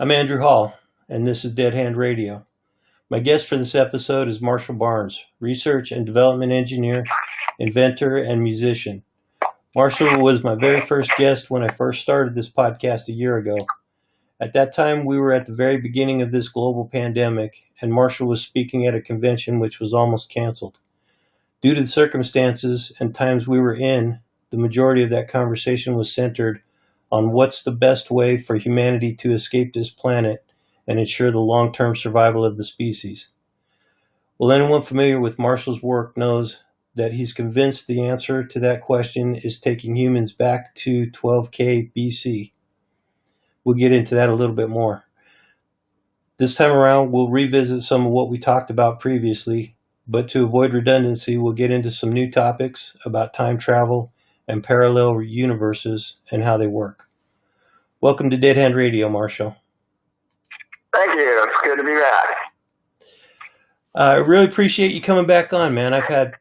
I'm Andrew Hall, and this is Dead Hand Radio. My guest for this episode is Marshall Barnes, Research and Development Engineer, Inventor and Musician. Marshall was my very first guest when I first started this podcast a year ago. At that time, we were at the very beginning of this global pandemic, and Marshall was speaking at a convention which was almost canceled. Due to the circumstances and times we were in, the majority of that conversation was centered on what's the best way for humanity to escape this planet and ensure the long-term survival of the species. Well, anyone familiar with Marshall's work knows that he's convinced the answer to that question is taking humans back to 12K BC. We'll get into that a little bit more. This time around, we'll revisit some of what we talked about previously, but to avoid redundancy, we'll get into some new topics about time travel and parallel universes and how they work. Welcome to Dead Hand Radio, Marshall. Thank you. It's good to be back. I really appreciate you coming back on, man. I've had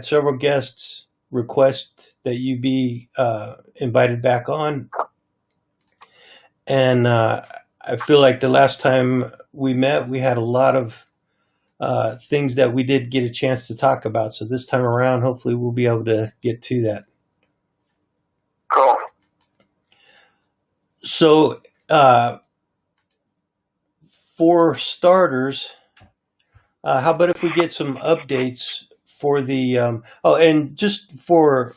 several guests request that you be invited back on, and I feel like the last time we met, we had a lot of things that we did get a chance to talk about. So this time around, hopefully we'll be able to get to that. Cool. So, for starters, how about if we get some updates for the, and just for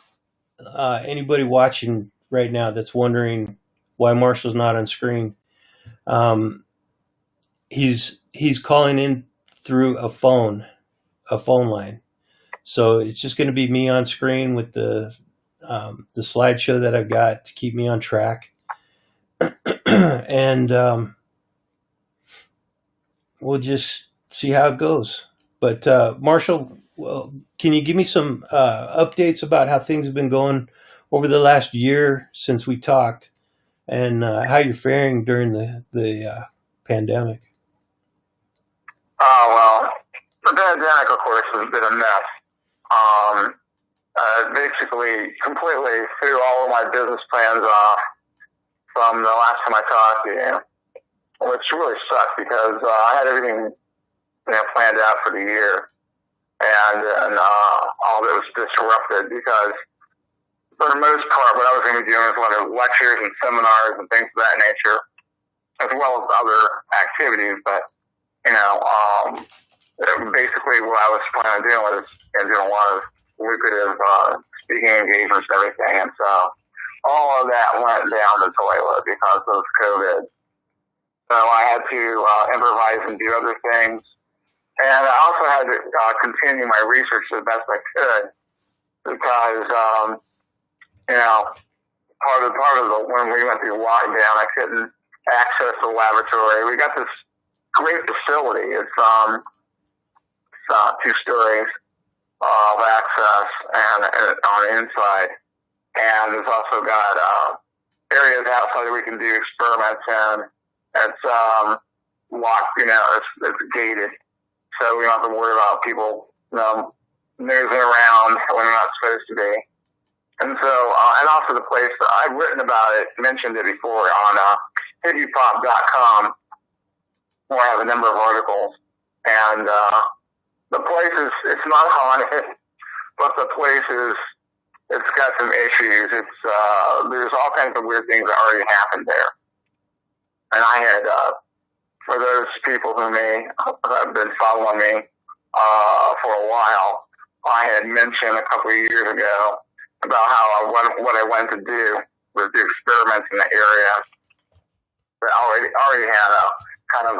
anybody watching right now that's wondering why Marshall's not on screen, he's calling in through a phone line. So it's just going to be me on screen with the slideshow that I've got to keep me on track. And we'll just see how it goes. But Marshall, well, can you give me some updates about how things have been going over the last year since we talked, and how you're faring during the pandemic? Oh, well, the pandemic, of course, has been a mess. Basically, completely threw all of my business plans off from the last time I talked to you, which really sucked because I had everything planned out for the year, and all of it was disrupted because, for the most part, what I was going to be doing was a lot of lectures and seminars and things of that nature, as well as other activities. But basically, what I was planning on doing was doing a lot of lucrative speaking engagements and everything, and so all of that went down the toilet because of COVID. So I had to improvise and do other things. And I also had to continue my research the best I could because, part of when we went through lockdown, I couldn't access the laboratory. We got this great facility. It's 2 stories of access and on the inside. And it's also got areas outside that we can do experiments in. It's locked, it's gated. So we don't have to worry about people, nosing around when they're not supposed to be. And so, and also the place, I've written about it, mentioned it before on hippypop.com, where I have a number of articles. And the place it's not haunted, but the place it's got some issues. There's all kinds of weird things that already happened there. And I had, for those people who may have been following me for a while, I had mentioned a couple of years ago about how what I wanted to do was do experiments in the area that already had a kind of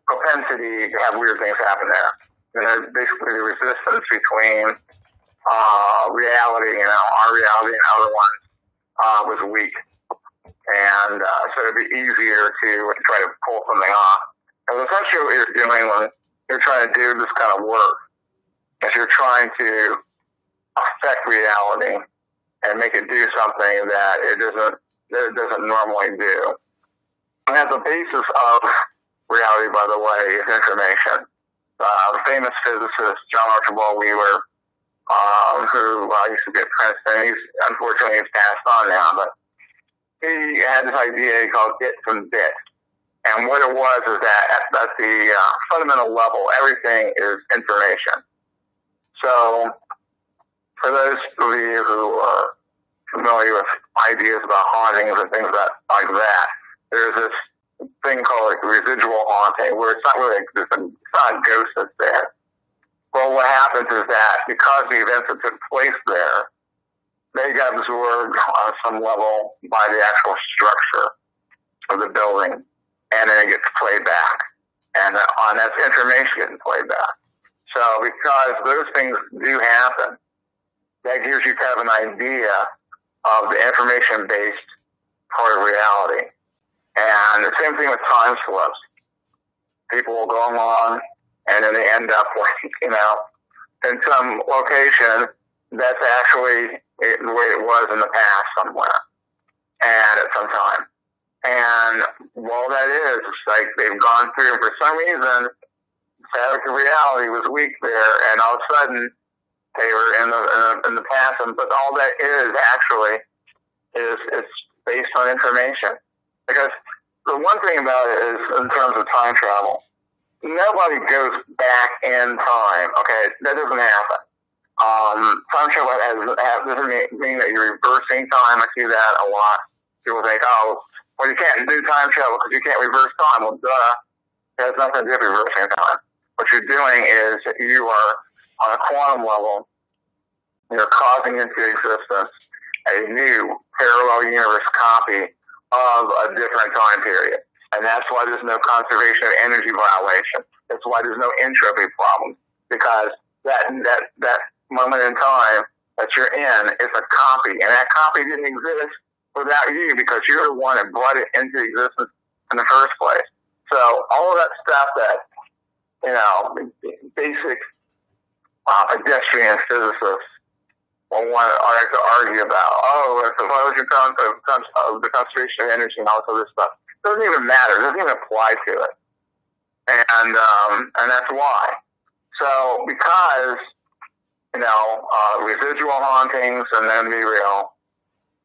propensity to have weird things happen there. And basically the resistance between reality, our reality and other ones was weak. And so it'd be easier to try to pull something off. And essentially what you're doing when you're trying to do this kind of work is you're trying to affect reality and make it do something that it doesn't normally do. And at the basis of reality, by the way, is information. The famous physicist John Archibald Wheeler, who used to be at Princeton, unfortunately he's passed on now, but he had this idea called bits and bits. And what it was is that at the fundamental level, everything is information. So for those of you who are familiar with ideas about hauntings and things like that, there's this thing called like residual haunting, where it's not really it's not a ghost that's there. Well, what happens is that because the events that took place there, they got absorbed on some level by the actual structure of the building, and then it gets played back, and that's information getting played back. So because those things do happen, that gives you kind of an idea of the information-based part of reality. And the same thing with time slips. People will go along, and then they end up, in some location that's actually the way it was in the past somewhere, and at some time. And all that is, it's like they've gone through, and for some reason, the fabric of reality was weak there, and all of a sudden, they were in the past, but all that is actually it's based on information. Because the one thing about it is, in terms of time travel, nobody goes back in time. Okay, that doesn't happen. Time travel doesn't mean that you're reversing time. I see that a lot. People think, oh, well, you can't do time travel because you can't reverse time. Well, duh. It has nothing to do with reversing time. What you're doing is you are on a quantum level, you're causing into existence a new parallel universe copy of a different time period. And that's why there's no conservation of energy violation. That's why there's no entropy problems. Because that moment in time that you're in is a copy. And that copy didn't exist without you because you're the one that brought it into existence in the first place. So all of that stuff that, basic pedestrian physicists will want to argue about, the explosion of the conservation of energy and all this other stuff. It doesn't even matter. It doesn't even apply to it. And that's why. So because, residual hauntings and then be real,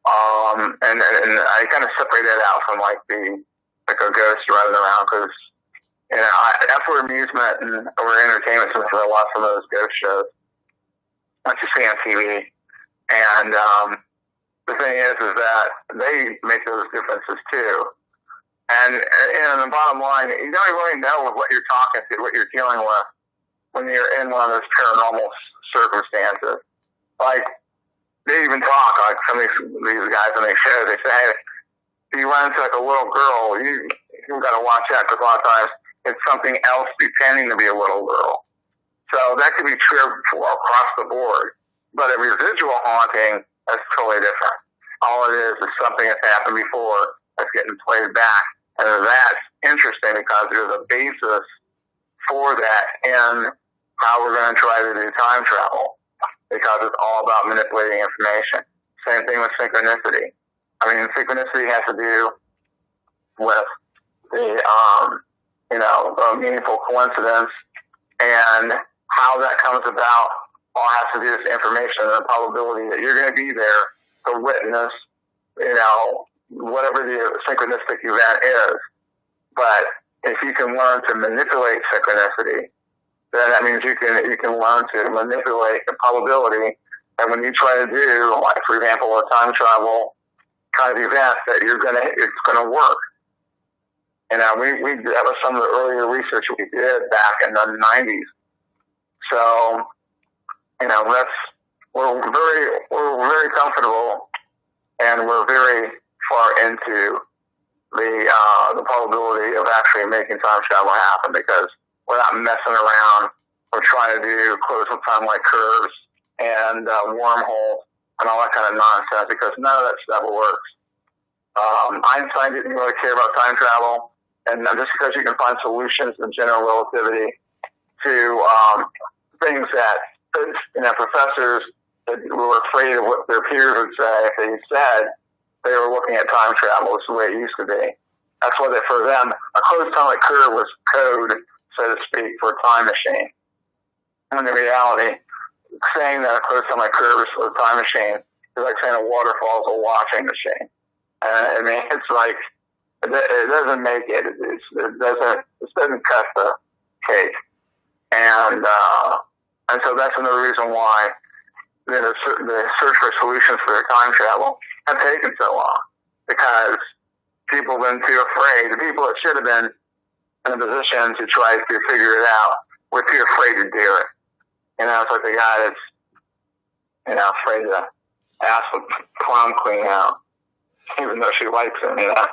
and I kind of separate that out from like a ghost running around because, that's where amusement and where entertainment is for lots of those ghost shows that you see on TV. And the thing is that they make those differences too. And the bottom line, you don't really know what you're talking to, what you're dealing with when you're in one of those paranormal circumstances. Like, they even talk, like some of these guys on their shows, they say, hey, if you run into like a little girl, you got to watch out because a lot of times it's something else pretending to be a little girl. So that could be true across the board. But a residual haunting, that's totally different. All it is something that's happened before that's getting played back. And that's interesting because there's a basis for that in how we're going to try to do time travel, because it's all about manipulating information. Same thing with synchronicity. I mean, synchronicity has to do with a meaningful coincidence, and how that comes about all has to do with information and the probability that you're going to be there to witness, whatever the synchronistic event is. But if you can learn to manipulate synchronicity, then that means you can learn to manipulate the probability. And when you try to do, like for example, a time travel kind of event, that it's gonna work. That was some of the earlier research we did back in the 90s. So, we're very comfortable, and we're very far into the probability of actually making time travel happen, because we're not messing around. We're trying to do closed time-like curves and wormholes and all that kind of nonsense, because none of that stuff works. Einstein didn't really care about time travel, and just because you can find solutions in general relativity to things that professors that were afraid of what their peers would say if they said they were looking at time travel. It's the way it used to be. That's why for them, a closed time-like curve was code, so to speak, for a time machine. And in reality, saying that a closed time-like curve is a time machine is like saying a waterfall is a washing machine. I mean, it's like, it doesn't make it. It doesn't cut the cake. And so that's another reason why the search for solutions for time travel have taken so long. Because people have been too afraid. The people that should have been in a position to try to figure it out were too afraid to do it. You know, it's like the guy that's, you know, afraid to ask the prom queen out, even though she likes him, you know.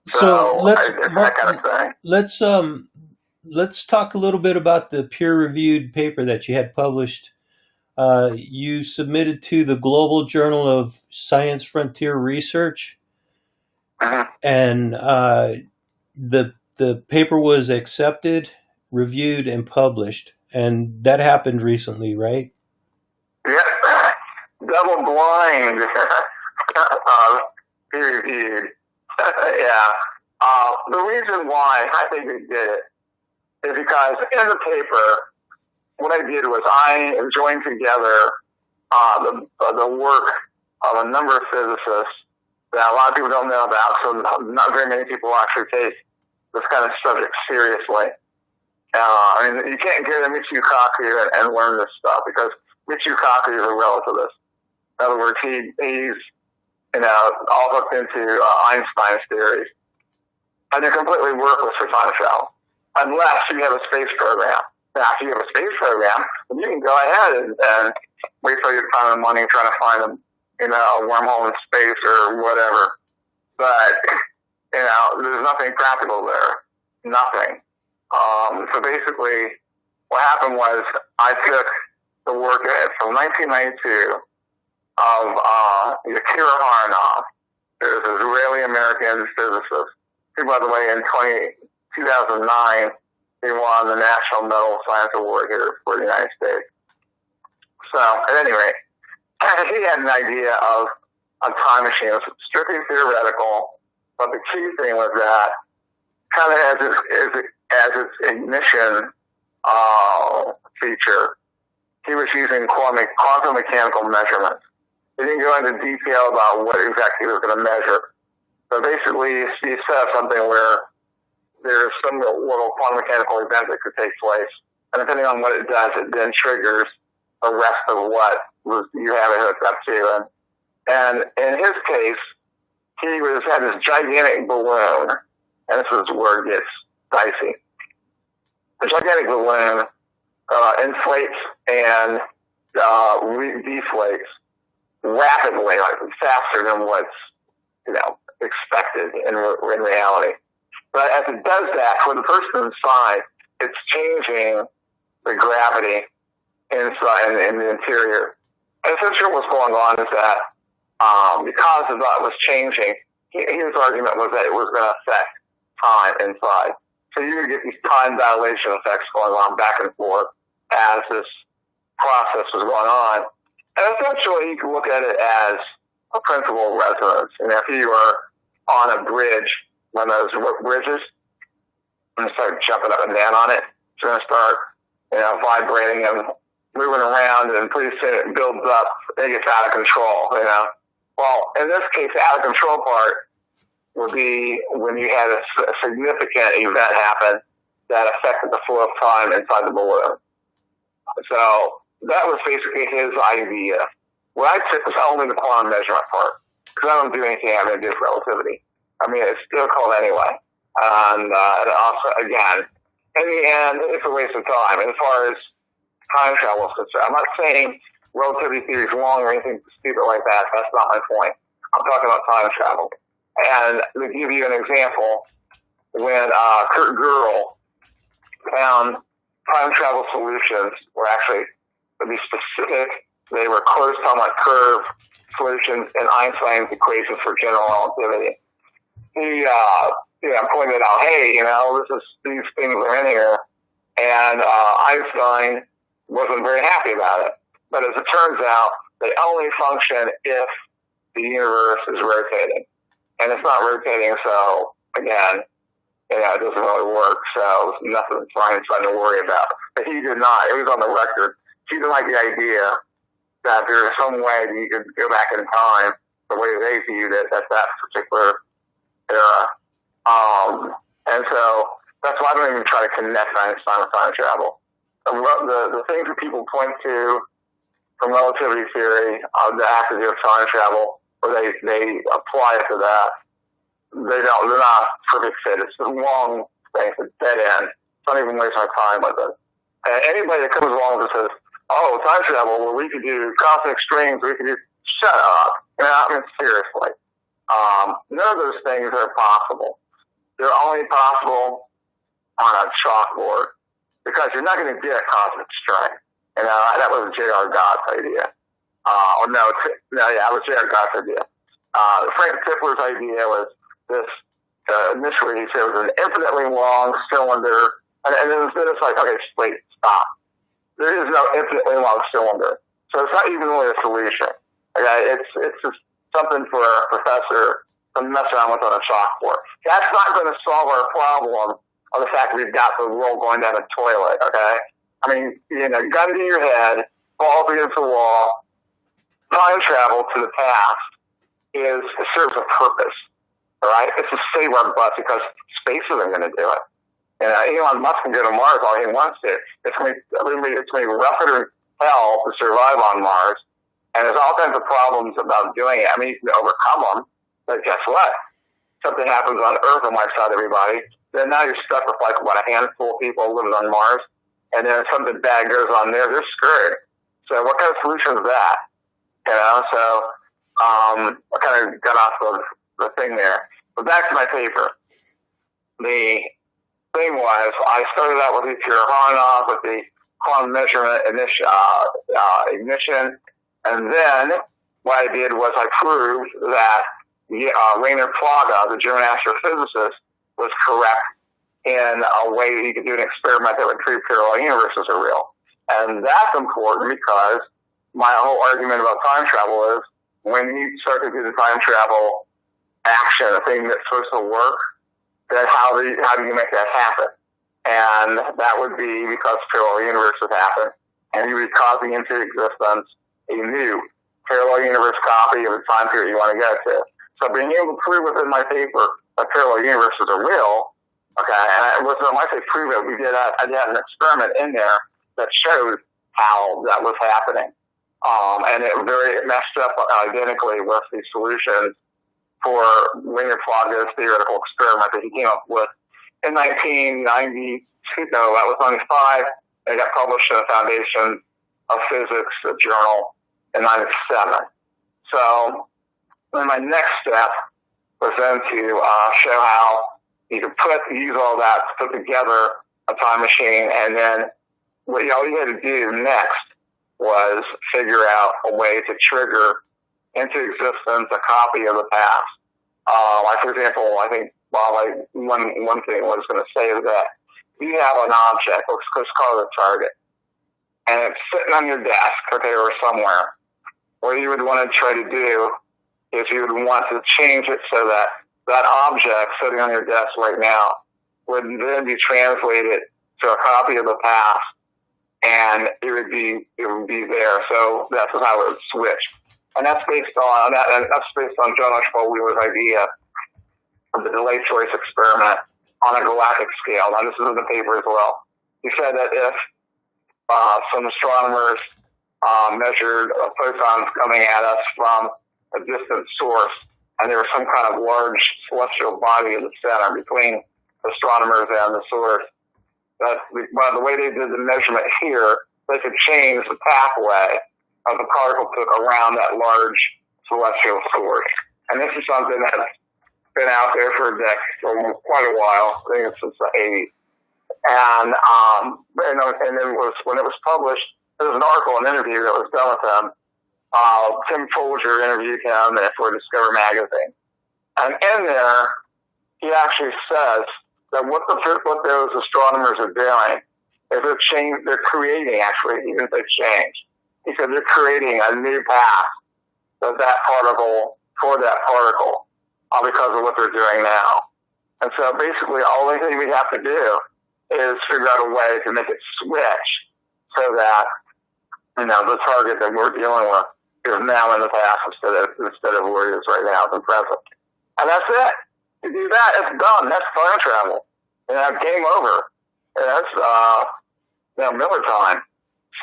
So that kind of thing. Let's talk a little bit about the peer-reviewed paper that you had published. You submitted to the Global Journal of Science Frontier Research, and the paper was accepted, reviewed, and published, and that happened recently, right? Yeah, double blind peer reviewed. Yeah. The reason why I think they did it is because in the paper, what I did was I joined together the work of a number of physicists that a lot of people don't know about, so not very many people actually take this kind of subject seriously. I mean, you can't get a Michio Kaku and learn this stuff because Michio Kaku is a relativist. In other words, he's you know, all hooked into Einstein's theories. And they're completely worthless for time travel, unless you have a space program. Now, if you have a space program, then you can go ahead and wait for your time and money trying to find a wormhole in space or whatever. But, you know, there's nothing practical there. Nothing. So basically, what happened was I took the work from 1992 of Yakira Haranov. There's an Israeli-American physicist who, by the way, in 2009, he won the National Medal of Science Award here for the United States. So, at any rate, he had an idea of a time machine. It was strictly theoretical, but the key thing was that kind of as its ignition feature, he was using quantum mechanical measurements. He didn't go into detail about what exactly he was going to measure. So basically, he set up something where there's some little quantum mechanical event that could take place. And depending on what it does, it then triggers the rest of what you have it hooked up to. And in his case, he had this gigantic balloon, and this is where it gets dicey. The gigantic balloon inflates and deflates rapidly, like faster than what's expected in reality. But as it does that, for the person inside, it's changing the gravity inside in the interior. And essentially what's going on is that because of that was changing, his argument was that it was going to affect time inside. So you would get these time dilation effects going on back and forth as this process was going on. And essentially you can look at it as a principle of resonance. And if you are on a bridge, one of those bridges, and start jumping up and down on it, it's going to start, vibrating and moving around, and pretty soon it builds up, it gets out of control, Well, in this case, the out of control part would be when you had a significant event happen that affected the flow of time inside the balloon. So that was basically his idea. What I took was only the quantum measurement part, because I don't do anything having to do with relativity. I mean, it's still called anyway. And also, again, in the end, it's a waste of time. And as far as time travel is concerned, I'm not saying relativity theory is wrong or anything stupid like that. That's not my point. I'm talking about time travel. And to give you an example, when Kurt Gödel found time travel solutions were actually, to be specific, they were closed Helmholtz curve solutions in Einstein's equations for general relativity. He pointed out, hey, these things are in here, and Einstein wasn't very happy about it. But as it turns out, they only function if the universe is rotating. And it's not rotating, so, again, it doesn't really work, so nothing for Einstein to worry about. But he did not. It was on the record. He didn't like the idea that there is some way that you could go back in time the way they viewed it at that particular era. And so that's why I don't even try to connect Einstein with time travel. The things that people point to from relativity theory that have to do with time travel, or they apply it to that, they're not perfect fit. It's the wrong thing. It's a dead end. Don't even waste my time with it. And anybody that comes along and says, "Oh, time travel, well, we could do cosmic strings, we could do," shut up. I mean, seriously. None of those things are possible. They're only possible on a chalkboard, because you're not going to get a cosmic string. That was J.R. Gott's idea. It was J.R. Gott's idea. Frank Tipler's idea was this, initially he said it was an infinitely long cylinder, and then it's like, okay, wait, stop. There is no infinitely long cylinder. So it's not even really a solution. Okay? It's just something for a professor to mess around with on a chalkboard. That's not going to solve our problem of the fact that we've got the world going down a toilet, okay? I mean, gun to your head, balls against the wall, time travel to the past serves a purpose, all right? It's to save our butts, because space isn't going to do it. Elon Musk can go to Mars all he wants to. It's going to be rougher than hell to survive on Mars, and there's all kinds of problems about doing it. I mean, you can overcome them, but guess what? Something happens on Earth and wipes out everybody. Then now you're stuck with a handful of people living on Mars, and then if something bad goes on there, they're screwed. So what kind of solution is that? So I kind of got off of the thing there. But back to my paper. The thing was, I started out with the Haunting, with the quantum measurement ignition, and then what I did was I proved that Rainer Plage, the German astrophysicist, was correct in a way that you could do an experiment that would prove parallel universes are real. And that's important, because my whole argument about time travel is, when you start to do the time travel action, a thing that's supposed to work, then how do you make that happen? And that would be because parallel universes happen, and you would be causing into existence a new parallel universe copy of the time period you want to go to. So being able to prove within my paper that parallel universes are real, okay, and when I say prove it, I did an experiment in there that showed how that was happening. And it matched up identically with the solutions for Rainer Plage's theoretical experiment that he came up with in 1992, that was 95, and it got published in the Foundation of Physics journal in 97. So then my next step was then to show how you could use all that to put together a time machine, and then all you had to do next was figure out a way to trigger into existence a copy of the past. For example, I think one thing I was going to say is that you have an object, let's call it a target, and it's sitting on your desk, okay, or somewhere. What you would want to try to do is you would want to change it so that that object sitting on your desk right now would then be translated to a copy of the past, and it would be there. So that's how it would switch. And that's based on John Archibald Wheeler's idea of the delay choice experiment on a galactic scale. Now, this is in the paper as well. He said that if some astronomers measured photons coming at us from a distant source, and there was some kind of large celestial body in the center between astronomers and the source, that by the way they did the measurement here, they could change the pathway of the particle took around that large celestial source. And this is something that's been out there for quite a while. I think it's since the 80s. And then when it was published, there was an article, an interview that was done with him. Tim Folger interviewed him for Discover magazine. And in there, he actually says that what those astronomers are doing is they're creating, actually, even if they change. He said they're creating a new path of that particle for that particle because of what they're doing now. And so basically, the only thing we have to do is figure out a way to make it switch so that, the target that we're dealing with is now in the past instead of where it is right now, the present. And that's it. You do that, it's done. That's time travel. Game over. And that's Miller time.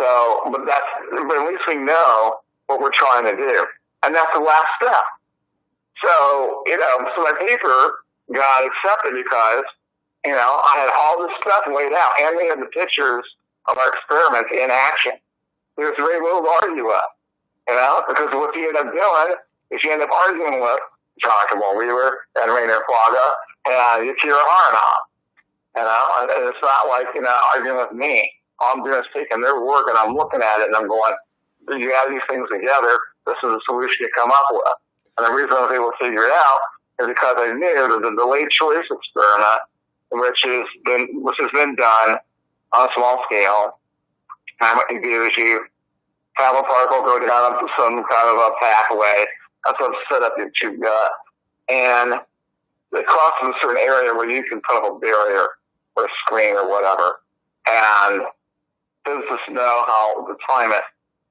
So, but at least we know what we're trying to do, and that's the last step. So, so my paper got accepted because, I had all this stuff laid out, and we had the pictures of our experiments in action. There's very little to argue with, because what you end up doing is you end up arguing with John Kamal Wheeler and Rainer Plaga and Yukira Haranov, and it's not like, arguing with me. All I'm doing is taking their work and I'm looking at it and I'm going, you add these things together, this is a solution you come up with. And the reason I was able to figure it out is because I knew that the delayed choice experiment, which has been done on a small scale, and what you do is you have a particle go down some kind of a pathway. That's what set up your tube gut. And it crosses a certain area where you can put up a barrier or a screen or whatever. And physicists know how to time it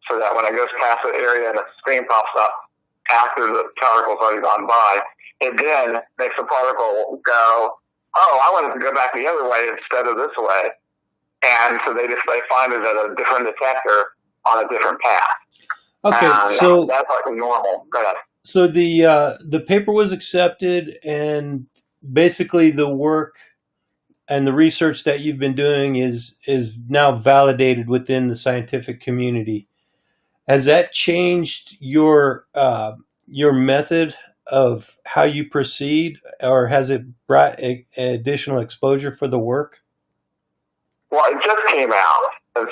so that when it goes past the area and the screen pops up after the particle's already gone by, it then makes the particle go, oh, I wanted to go back the other way instead of this way. And so they find it at a different detector on a different path. Okay, and so that's like normal. Go ahead. So the paper was accepted, and basically the work and the research that you've been doing is now validated within the scientific community. Has that changed your method of how you proceed, or has it brought additional exposure for the work? Well, it just came out, and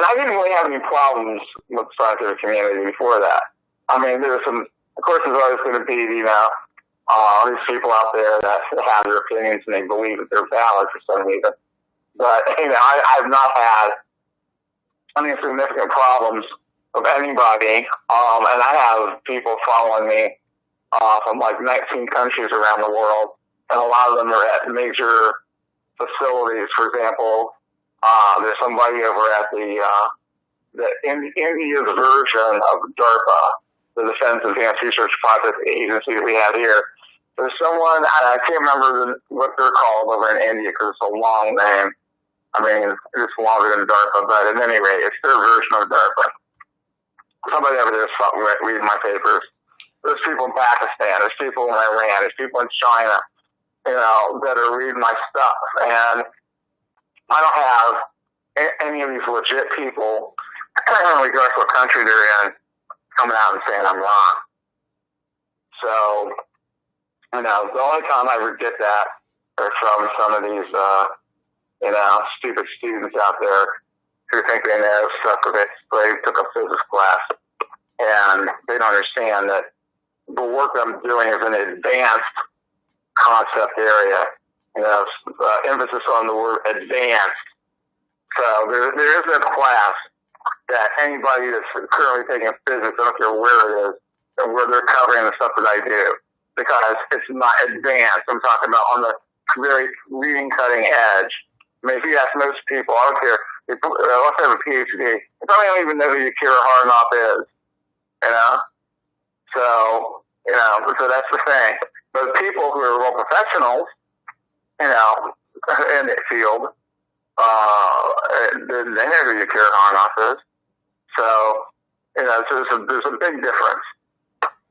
I didn't really have any problems with the scientific community before that. I mean, there's always going to be, these people out there that have their opinions and they believe that they're valid for some reason. But, I've not had any significant problems with anybody, and I have people following me from like 19 countries around the world, and a lot of them are at major facilities. For example, there's somebody over at the India's version of DARPA, the Defense Advanced Research Project Agency that we have here. There's someone, I can't remember what they're called over in India because it's a long name. I mean, it's longer than DARPA, but at any rate, it's their version of DARPA. Somebody over there is reading my papers. There's people in Pakistan, there's people in Iran, there's people in China, that are reading my stuff. And I don't have any of these legit people, regardless of what country they're in, coming out and saying I'm wrong. So, the only time I ever get that are from some of these, stupid students out there who think they know stuff because they took a physics class. And they don't understand that the work I'm doing is an advanced concept area. Emphasis on the word advanced. So there isn't a class that anybody that's currently taking physics, I don't care where it is, and where they're covering the stuff that I do, because it's not advanced. I'm talking about on the very leading cutting edge. I mean, if you ask most people, I don't care, let's have a PhD, they probably don't even know who Yukira Haranov is, So, so that's the thing. But people who are real professionals, in the field, they know who Yukira Haranov is. So, so there's a big difference.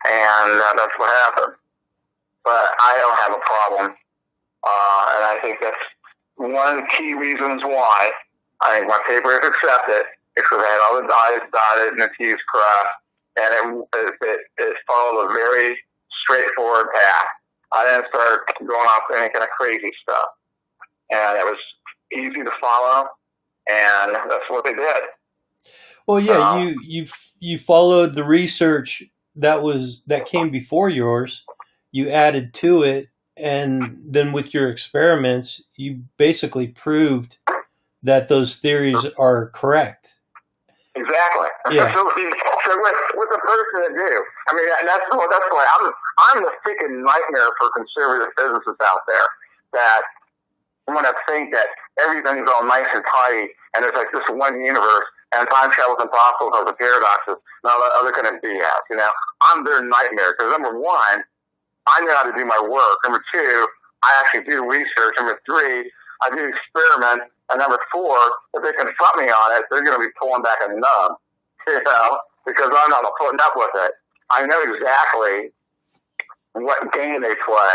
And that's what happened. But I don't have a problem. And I think that's one of the key reasons why I think my paper is accepted, because I had all the I's dotted and the T's crossed, and it followed a very straightforward path. I didn't start going off any kind of crazy stuff. And it was easy to follow, and that's what they did. Well, yeah, you followed the research that came before yours. You added to it, and then with your experiments, you basically proved that those theories are correct. Exactly. Yeah. So what's a person to do? I mean, that's why I'm the freaking nightmare for conservative physicists out there that want to think that everything's all nice and tidy, and there's like this one universe and time travel is impossible because of paradoxes and all that other kind of BS. You know, I'm their nightmare because number one, I know how to do my work. Number two, I actually do research. Number three, I do experiments. And number four, if they confront me on it, they're going to be pulling back a nub, you know, because I'm not putting up with it. I know exactly what game they play,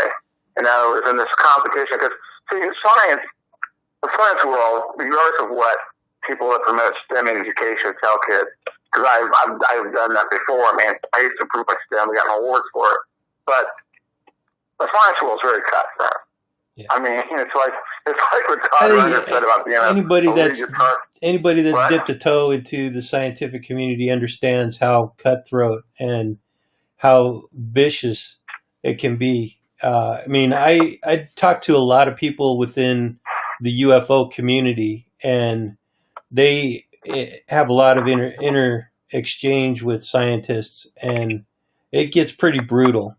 you know, in this competition. Because, see, in science, the science world, regardless of what people that promote STEM education tell kids, because I've done that before. Man, I used to prove my STEM. We got awards for it. But the science world is very cutthroat. Yeah. I mean, it's like what Todd Rundgren said about being anybody that's dipped a toe into the scientific community understands how cutthroat and how vicious it can be. I mean, I talked to a lot of people within the UFO community, and they have a lot of inner exchange with scientists, and it gets pretty brutal.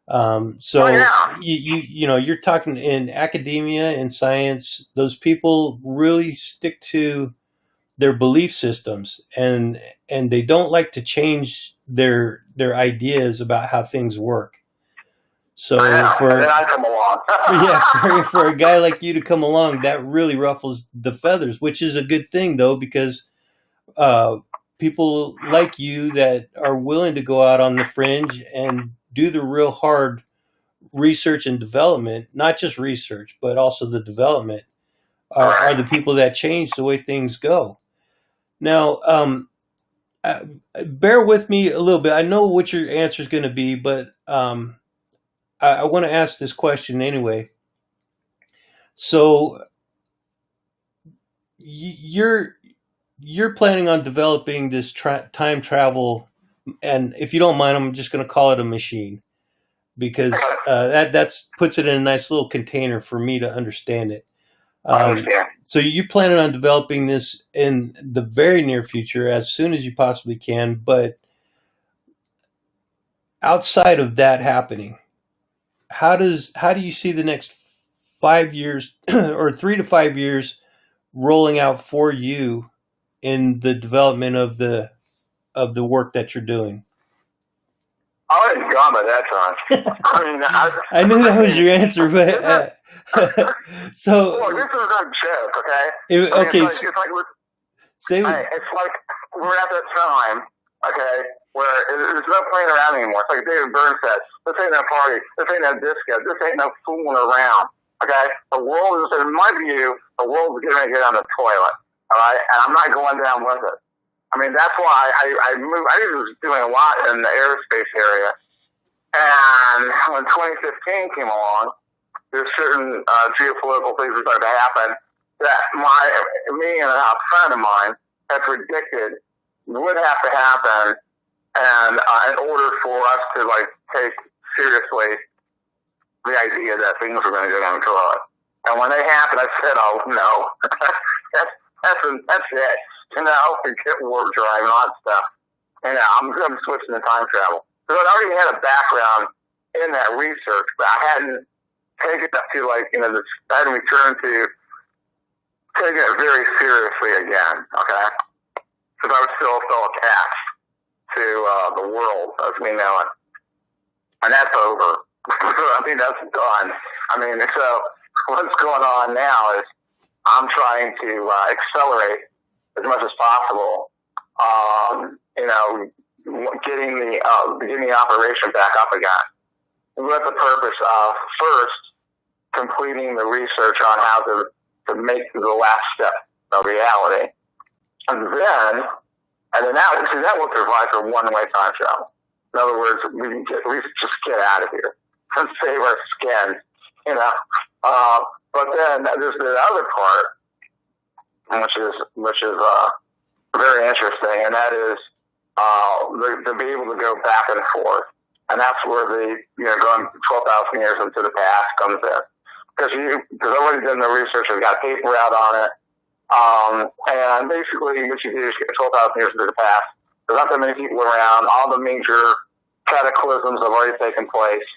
You know, you're talking in academia and science, those people really stick to their belief systems, and they don't like to change their ideas about how things work. So and then I come along. for a guy like you to come along, that really ruffles the feathers, which is a good thing though, because people like you that are willing to go out on the fringe and do the real hard research and development, not just research, but also the development, are the people that change the way things go. Now, bear with me a little bit. I know what your answer is going to be, but I want to ask this question anyway. So you're planning on developing this time travel, and if you don't mind, I'm just going to call it a machine, because that's puts it in a nice little container for me to understand it. So you're planning on developing this in the very near future, as soon as you possibly can. But outside of that happening, how do you see the next 5 years or 3 to 5 years rolling out for you in the development of the work that you're doing? I was gone by that time. I mean, I knew that was your answer, but so. Well, this is a joke, okay? It's like we're at that time, okay, where there's no playing around anymore. It's like David Byrne said, this ain't no party, this ain't no disco, this ain't no fooling around, okay? The world is, in my view, the world is getting ready to get on the toilet, all right? And I'm not going down with it. I mean, that's why I moved. I was doing a lot in the aerospace area. And when 2015 came along, there's certain geopolitical things that started to happen that me and a friend of mine had predicted would have to happen, and in order for us to take seriously the idea that things were going to go down the toilet. And when they happened, I said, "Oh no, that's it." You know, forget warp drive and all that stuff. And I'm switching to time travel. So I already had a background in that research, but I hadn't taken it to I hadn't returned to taking it very seriously again, okay? Because I was still attached to the world as we know it. And that's over. I mean, that's done. I mean, so what's going on now is I'm trying to accelerate as much as possible, getting the operation back up again, with the purpose of first completing the research on how to make the last step of reality, and then that will provide for one-way time travel. In other words, we just get out of here and save our skin, you know. But then there's the other part, which is very interesting, and that is to be able to go back and forth, and that's where going 12,000 years into the past comes in, because I've already done the research, I've got paper out on it, and basically what you do is get 12,000 years into the past. There's not that many people around. All the major cataclysms have already taken place.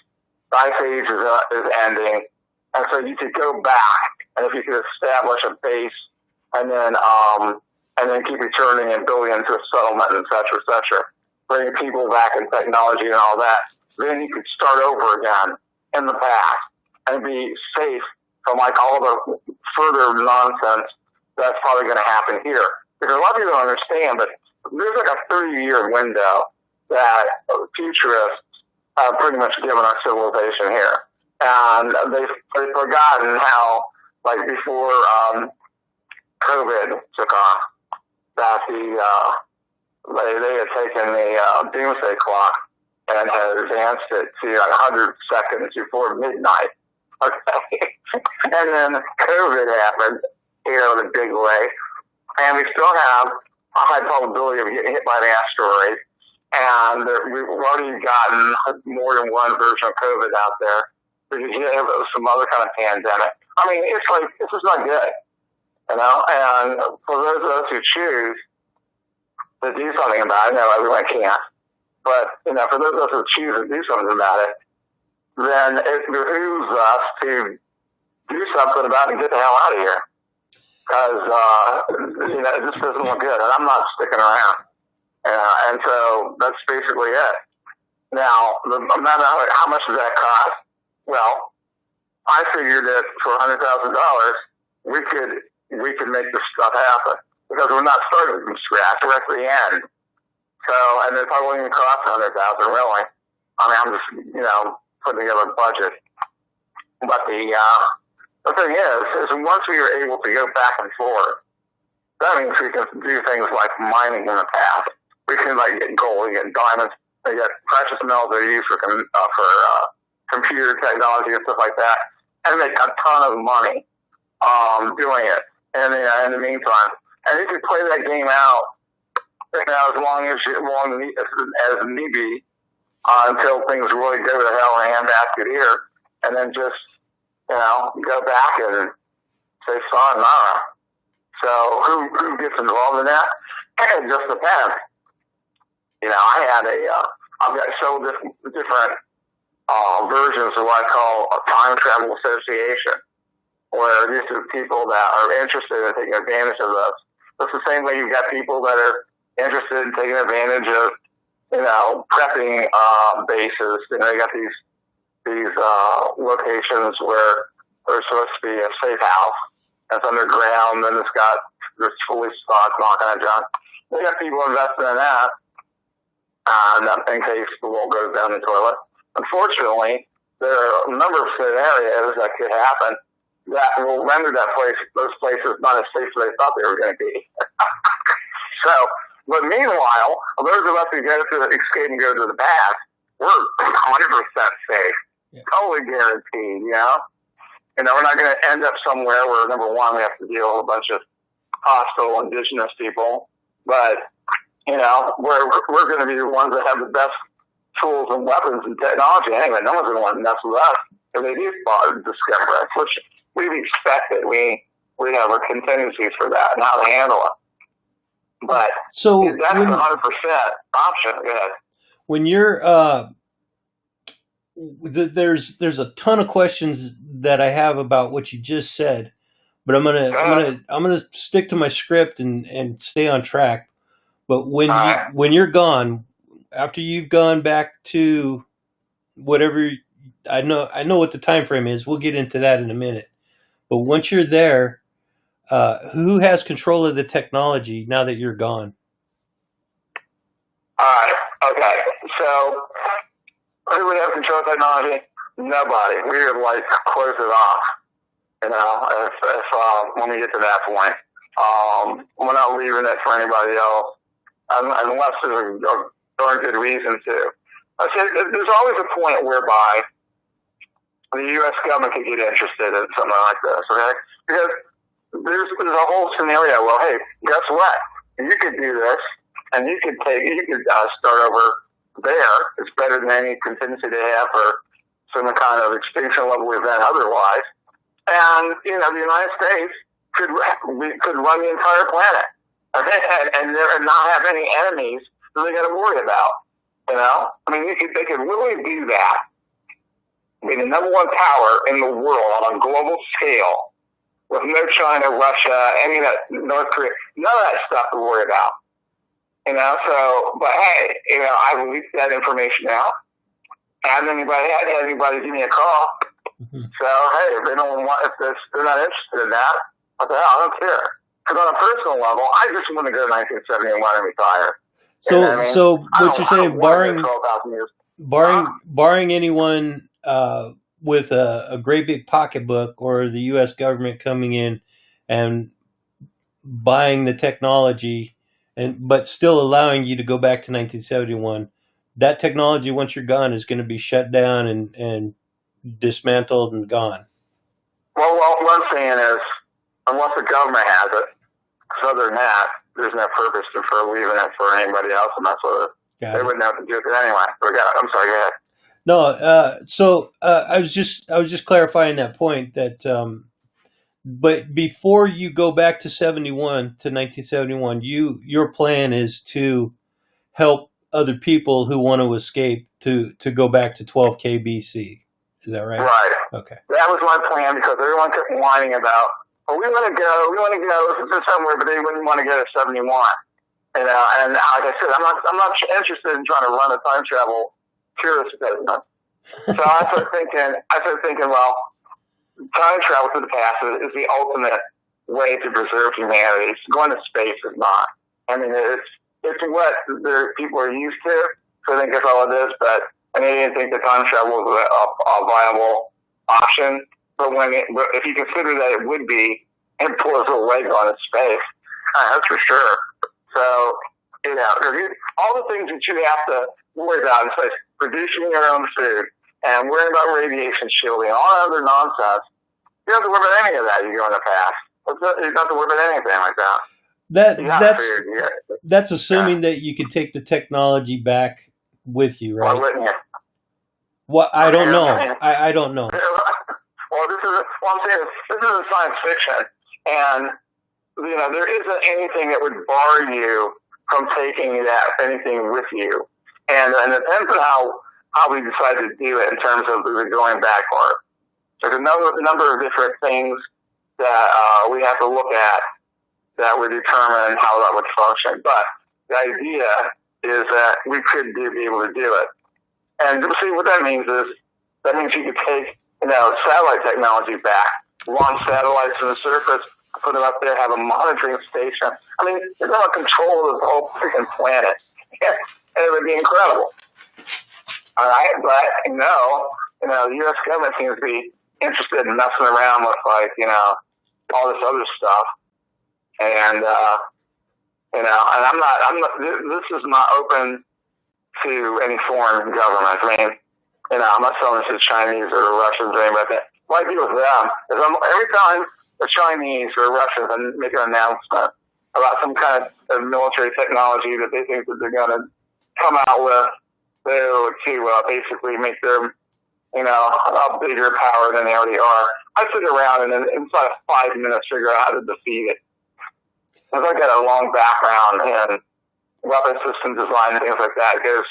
The Ice Age is ending, and so you could go back, and if you could establish a base. And then and then keep returning and building into a settlement, et cetera, bringing people back in technology and all that. Then you could start over again in the past and be safe from like all the further nonsense that's probably going to happen here. Because a lot of people don't understand, but there's like a 30-year window that futurists have pretty much given our civilization here. And they've forgotten how, like before COVID took off, that they had taken the doomsday clock and had advanced it to 100 seconds before midnight. Okay. And then COVID happened here in a big way. And we still have a high probability of getting hit by an asteroid. And we've already gotten more than one version of COVID out there. We have some other kind of pandemic. I mean, it's like, this is not good, you know? And for those of us who choose to do something about it, no, everyone can't. But, you know, for those of us who choose to do something about it, then it behooves us to do something about it and get the hell out of here. Because, you know, it just doesn't look good. And I'm not sticking around. And so that's basically it. Now, the amount of how much does that cost? Well, I figured that for $100,000, we could make this stuff happen because we're not starting from scratch. We're at the end. So, and it probably won't even cost $100,000 really. I mean, I'm just, you know, putting together a budget. But the thing is once we are able to go back and forth, that means we can do things like mining in the past. We can like get gold, we get diamonds, we get precious metals that are used for computer technology and stuff like that, and make a ton of money doing it. And in the meantime, and you can play that game out, you know, as long as need be, until things really go to hell in a handbasket here, and then just, you know, go back and say sayonara. So who gets involved in that? It just depends. You know, I've got several different versions of what I call a time travel association, where these are people that are interested in taking advantage of this. It's the same way you've got people that are interested in taking advantage of, you know, prepping bases. You know, you got these locations where there's supposed to be a safe house. It's underground, and it's fully stocked and all kind of junk. We got people investing in that, in case the world goes down the toilet. Unfortunately, there are a number of scenarios that could happen that will render those places not as safe as they thought they were going to be. So, but meanwhile, those of us who go to escape and go to the past, we're 100% safe. Yeah. Totally guaranteed, you know? You know, we're not going to end up somewhere where, number one, we have to deal with a bunch of hostile indigenous people. But, you know, we're going to be the ones that have the best tools and weapons and technology. Anyway, no one's going to want to mess with us if they do discover us, which we've expected. We have our contingencies for that and how to handle it. But so that's 100% option. Go ahead. When you're there's a ton of questions that I have about what you just said, but I'm gonna stick to my script and stay on track. But when you're gone, after you've gone back to whatever, I know what the time frame is. We'll get into that in a minute. But once you're there, who has control of the technology now that you're gone? All right. Okay. So who would have control of technology? Nobody. We would like close it off. You know, if when we get to that point, we're not leaving it for anybody else unless there's a darn good reason to. I said there's always a point whereby the U.S. government could get interested in something like this. Okay, because there's a whole scenario. Well, hey, guess what? You could do this, and you could start over there. It's better than any contingency they have for some kind of extinction level event otherwise. And, you know, the United States could run the entire planet, okay? and not have any enemies that they got to worry about. You know, I mean, they could really do that. Be the number one power in the world on a global scale with no China, Russia, any of that, North Korea, none of that stuff to worry about. You know, so, but hey, you know, I've released that information out. Had anybody give me a call. Mm-hmm. So, hey, if they don't want, if they're not interested in that, what the hell, I don't care. Because on a personal level, I just want to go to 1971 and retire. So, you know what I mean? So what you're saying, barring anyone with a great big pocketbook or the U.S. government coming in and buying the technology, but still allowing you to go back to 1971, that technology, once you're gone, is going to be shut down and dismantled and gone. Well, what I'm saying is, unless the government has it, because other than that, there's no purpose for leaving it for anybody else, and that's what they wouldn't have to do it anyway. I'm sorry, go ahead. No, so I was just clarifying that point that, but before you go back to 1971, your plan is to help other people who want to escape to go back to 12K BC. Is that right? Right. Okay. That was my plan, because everyone kept whining about, well, we want to go to somewhere, but they wouldn't want to go to 71. You know, and like I said, I'm not interested in trying to run a time travel tourist business. So I started thinking, well, time travel to the past is the ultimate way to preserve humanity. Going to space is not. I mean, it's what people are used to, so I think that's all it is. But I mean, I didn't think that time travel was a viable option. But if you consider that it would be, it pulls a leg on its space. That's for sure. So, you know, all the things that you have to worry about, it's like producing your own food and worrying about radiation shielding, all that other nonsense. You don't have to worry about any of that. You go in the past. You don't have to worry about anything like that. That's assuming that you can take the technology back with you, right? Why wouldn't you? Well, I don't know. I don't know. Well, I'm saying this is a science fiction, and you know there isn't anything that would bar you from taking anything with you, and it depends on how we decide to do it in terms of the going back part. There's a number of different things that we have to look at that would determine how that would function. But the idea is that we could be able to do it. And see what that means is you could take satellite technology back, launch satellites to the surface, put them up there, have a monitoring station. I mean, they're going to control this whole freaking planet. And it would be incredible. All right, but the U.S. government seems to be interested in messing around with all this other stuff, and and I'm not. This is not open to any foreign government. I mean, I'm not selling this to Chinese or Russians or anybody. What I do with them is every time the Chinese or Russians make an announcement about some kind of military technology that they think that they're going to come out with to basically make them, a bigger power than they already are. I sit around and inside of 5 minutes figure out how to defeat it. Because I got a long background in weapon system design and things like that. It goes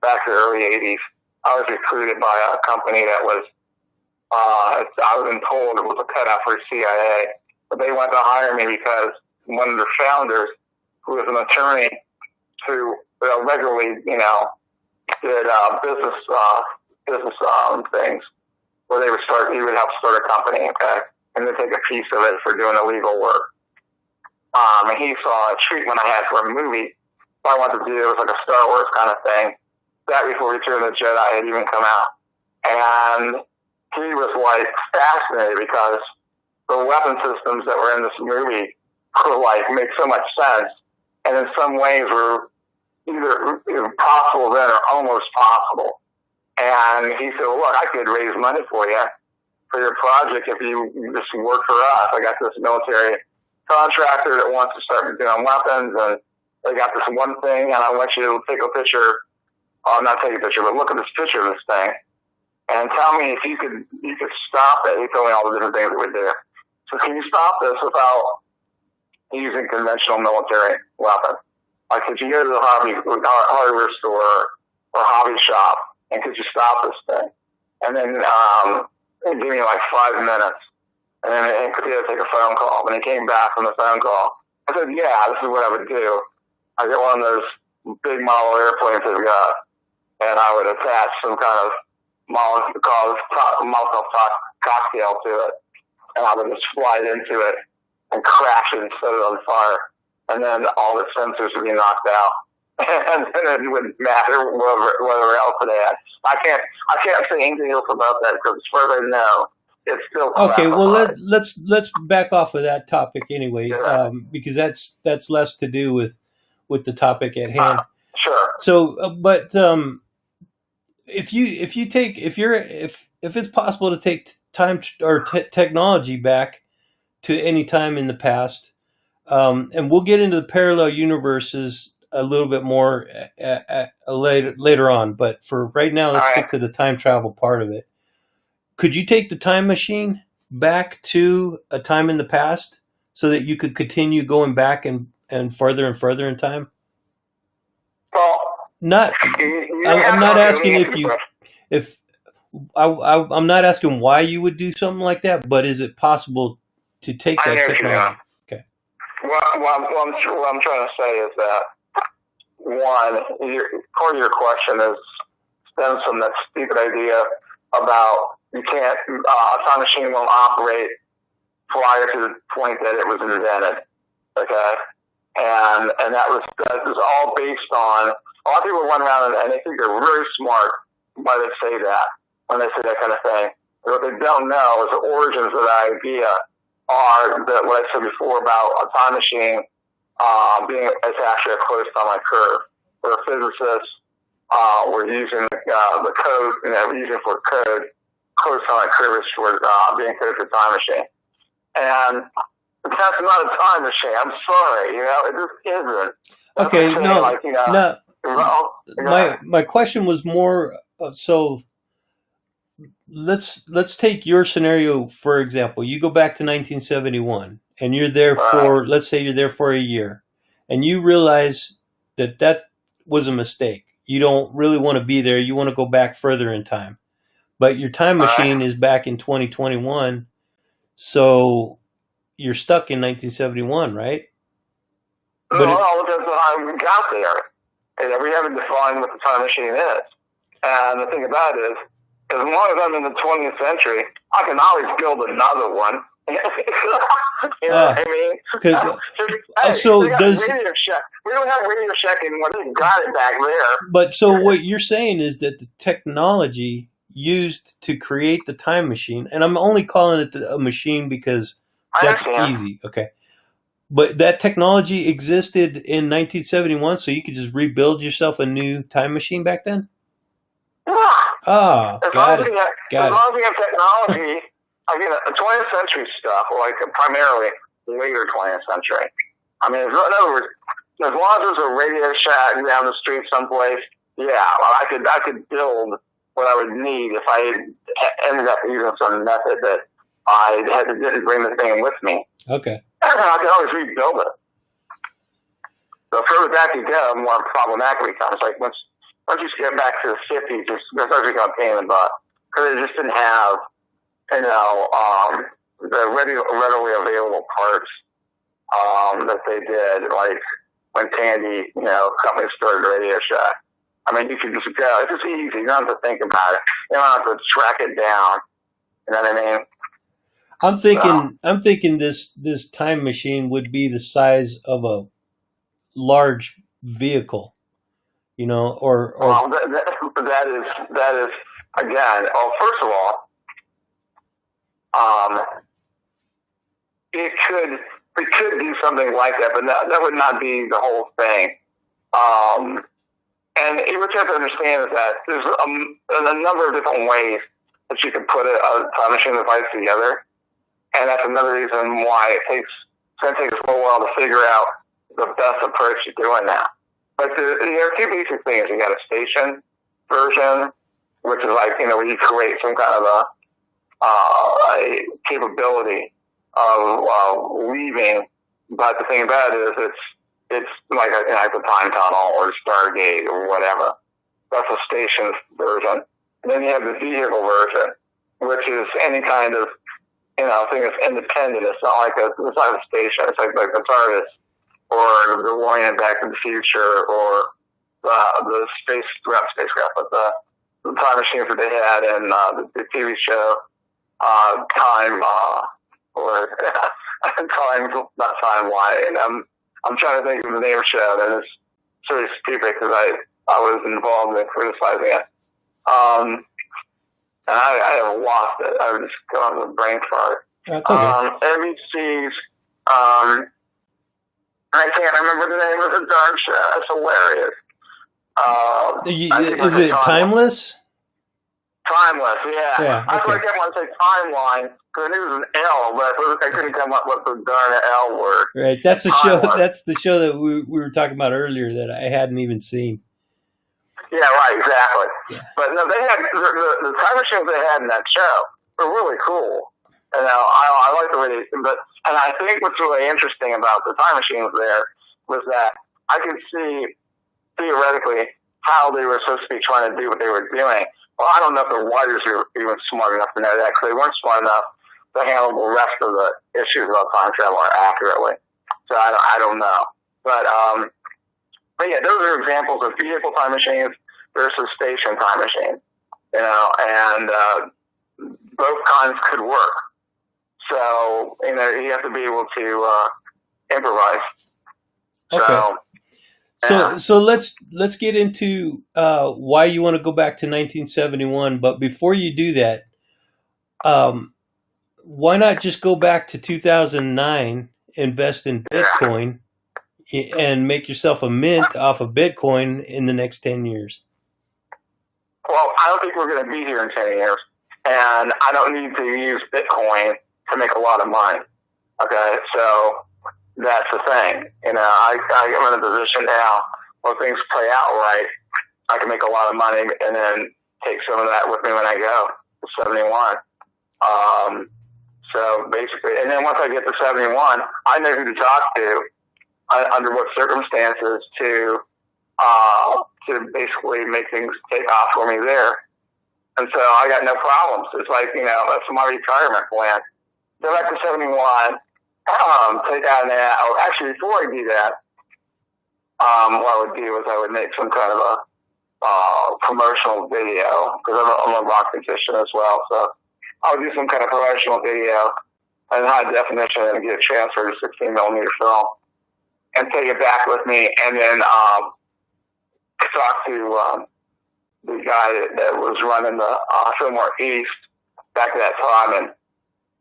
back to the early 80s. I was recruited by a company that was, I've been told it was a cutout for CIA. But they wanted to hire me because one of their founders, who was an attorney who regularly, did business things where he would help start a company, okay, and then take a piece of it for doing illegal work. And he saw a treatment I had for a movie. What I wanted to do, it was like a Star Wars kind of thing. That before Return of the Jedi had even come out. And he was fascinated because the weapon systems that were in this movie made so much sense. And in some ways were either possible then or almost possible. And he said, well, look, I could raise money for you for your project if you just work for us. I got this military contractor that wants to start doing weapons, and they got this one thing, and I want you to take a picture, not take a picture, but look at this picture of this thing, and tell me if you could stop it. He told me all the different things that we do. So can you stop this without using conventional military weapons? Like, could you go to the hardware store or hobby shop, and could you stop this thing? And then give me 5 minutes. and he had to take a phone call. When he came back from the phone call, I said, yeah, this is what I would do. I get one of those big model airplanes they've got, and I would attach some kind of Molotov cocktail to it, and I would just fly it into it and crash it and set it on fire, and then all the sensors would be knocked out, and then it wouldn't matter whether else it had. I can't say anything else about that because as far as I know, it's still okay. Well, classified. let's back off of that topic anyway, Yeah. because that's less to do with the topic at hand. Sure. So, but if it's possible to take time or technology back to any time in the past, and we'll get into the parallel universes a little bit more later on. But for right now, let's stick to the time travel part of it. Could you take the time machine back to a time in the past so that you could continue going back and further and further in time? Well, I'm not asking I'm not asking why you would do something like that, but is it possible to take that technology? Okay. What I'm trying to say is that, one, part of your question stems from that stupid idea about you can't, a time machine won't operate prior to the point that it was invented. Okay? And that was all based on, a lot of people run around and they think they're really smart why they say that, when they say that kind of thing. But what they don't know is the origins of the idea are what I said before about a time machine it's actually a closed time curve. Where physicists were using the code, we're using for code, closed time curve is for being coded for time machine. And that's not a time machine. I'm sorry, it just isn't. Okay, my question was more so. Let's take your scenario for example. You go back to 1971, and you're there for let's say you're there for a year, and you realize that was a mistake. You don't really want to be there. You want to go back further in time, but your time machine is back in 2021, so you're stuck in 1971, right? But it depends on how we got there. And we haven't defined what the time machine is. And the thing about it is, as long as I'm in the 20th century, I can always build another one. You know what I mean? We don't have Radio Shack anymore. They got it back there. But so what you're saying is that the technology used to create the time machine, and I'm only calling it a machine because that's easy. Okay. But that technology existed in 1971, so you could just rebuild yourself a new time machine back then? Yeah. Got it. As long as we have technology, I mean, the 20th century stuff, like primarily later 20th century. I mean, in other words, as long as there's a Radio Shack down the street someplace, I could build what I would need if I ended up using some method that I didn't bring the thing with me. Okay. I could always rebuild it. The further back you go, the more problematic it becomes. Like once you get back to the 50s, it starts to become a pain in the butt because they just didn't have, the readily available parts that they did. Like when Tandy, company started Radio Shack. I mean, you could just go. It's just easy. You don't have to think about it. You don't have to track it down. You know what I mean? I'm thinking this time machine would be the size of a large vehicle, or. Well, that is again. Well, first of all, we could do something like that, but that would not be the whole thing. And what you have to understand is that there's a number of different ways that you can put a time machine device together. And that's another reason why it's going to take us a little while to figure out the best approach to doing that. But there are two basic things. You got a station version, which is like, where you create some kind of a capability of leaving. But the thing about it is it's like a time tunnel or Stargate or whatever. That's a station version. And then you have the vehicle version, which is any kind of thing that's independent. It's not like it's not a station. It's like the TARDIS or the DeLorean Back to the Future or the spacecraft, but the time machines that they had in the TV show Time or not Timeline. I'm trying to think of the name of the show, and it's sort of stupid because I was involved in criticizing it. And I have lost it. I was just going on the brain fart. Okay. NBC's, I can't remember the name of the darn show. It's hilarious. Is it Timeless? Timeless, yeah. Yeah, I okay. want to say Timeline because I knew it was an L, but I couldn't come up with the darn L word. Right. That's the Timeless. show. That's the show that we were talking about earlier that I hadn't even seen. Yeah, right, exactly. Yeah. But no, they had the time machines they had in that show were really cool. I like the way and I think what's really interesting about the time machines there was that I could see theoretically how they were supposed to be trying to do what they were doing. Well, I don't know if the writers were even smart enough to know that because they weren't smart enough to handle the rest of the issues about time travel accurately. So I don't know. But yeah, those are examples of vehicle time machines versus station time machines. And both kinds could work. So, you have to be able to improvise. Okay. So let's get into why you want to go back to 1971. But before you do that, why not just go back to 2009, invest in Bitcoin, and make yourself a mint off of Bitcoin in the next 10 years? Well, I don't think we're going to be here in 10 years, and I don't need to use Bitcoin to make a lot of money. Okay, so that's the thing. I'm in a position now where things play out right. I can make a lot of money and then take some of that with me when I go to 71. So basically, and then once I get to 71, I know who to talk to under what circumstances to basically make things take off for me there. And so I got no problems. It's like, that's my retirement plan. Go back to 71, take out an ad. Or actually, before I do that, what I would do is I would make some kind of a promotional video, because I'm a rock musician as well. So I would do some kind of promotional video in high definition and get it transferred to 16 millimeter film and take it back with me, and then talk to the guy that was running the Fillmore East back at that time and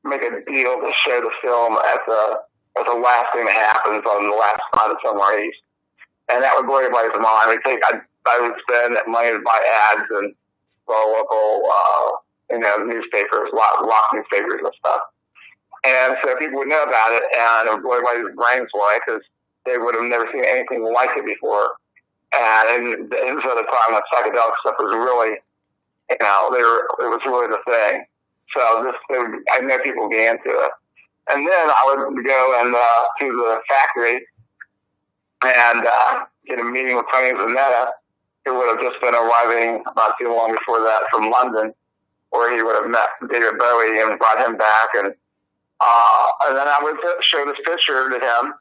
make a deal to show the film as the last thing that happens on the last night of Fillmore East. And that would blow everybody's mind. I would spend that money to buy ads and local, newspapers, lock newspapers and stuff. And so people would know about it, and it would blow everybody's brains away because they would have never seen anything like it before. And this was the time when psychedelic stuff was really, it was really the thing. So I know people would be into it. And then I would go and to the factory and get a meeting with Tony Zanetta, who would have just been arriving not too long before that from London, where he would have met David Bowie and brought him back. And then I would show this picture to him,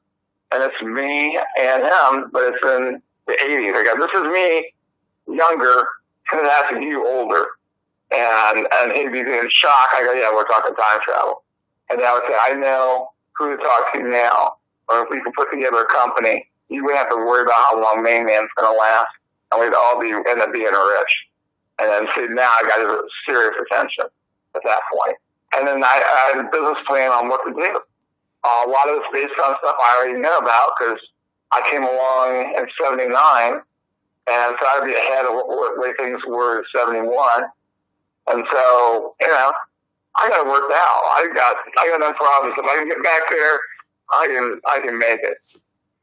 and it's me and him, but it's in the 80s. I go, this is me, younger, and that's you, older. And he'd be in shock. I go, yeah, we're talking time travel. And then I would say, I know who to talk to now, or if we can put together a company, you wouldn't have to worry about how long Main Man's going to last, and we'd all end up being rich. And then see, now I got his serious attention at that point. And then I had a business plan on what to do. A lot of the space con stuff I already know about because I came along in 79 and tried to be ahead of what way things were in 71. And so, I got it worked out. I got no problems. If I can get back there, I can make it.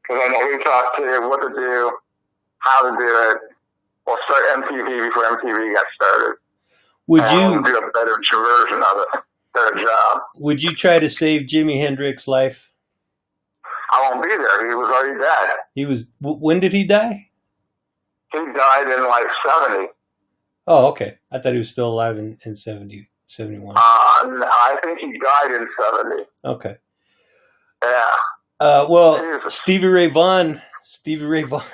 Because I know who to talk to, what to do, how to do it. We'll start MTV before MTV got started. Would you do a better version of it, better job? Would you try to save Jimi Hendrix's life? I won't be there. He was already dead. He was. When did he die? He died in like 70. Oh, okay. I thought he was still alive in 70. 71. I think he died in 70. Okay. Yeah. Well, Jesus. Stevie Ray Vaughan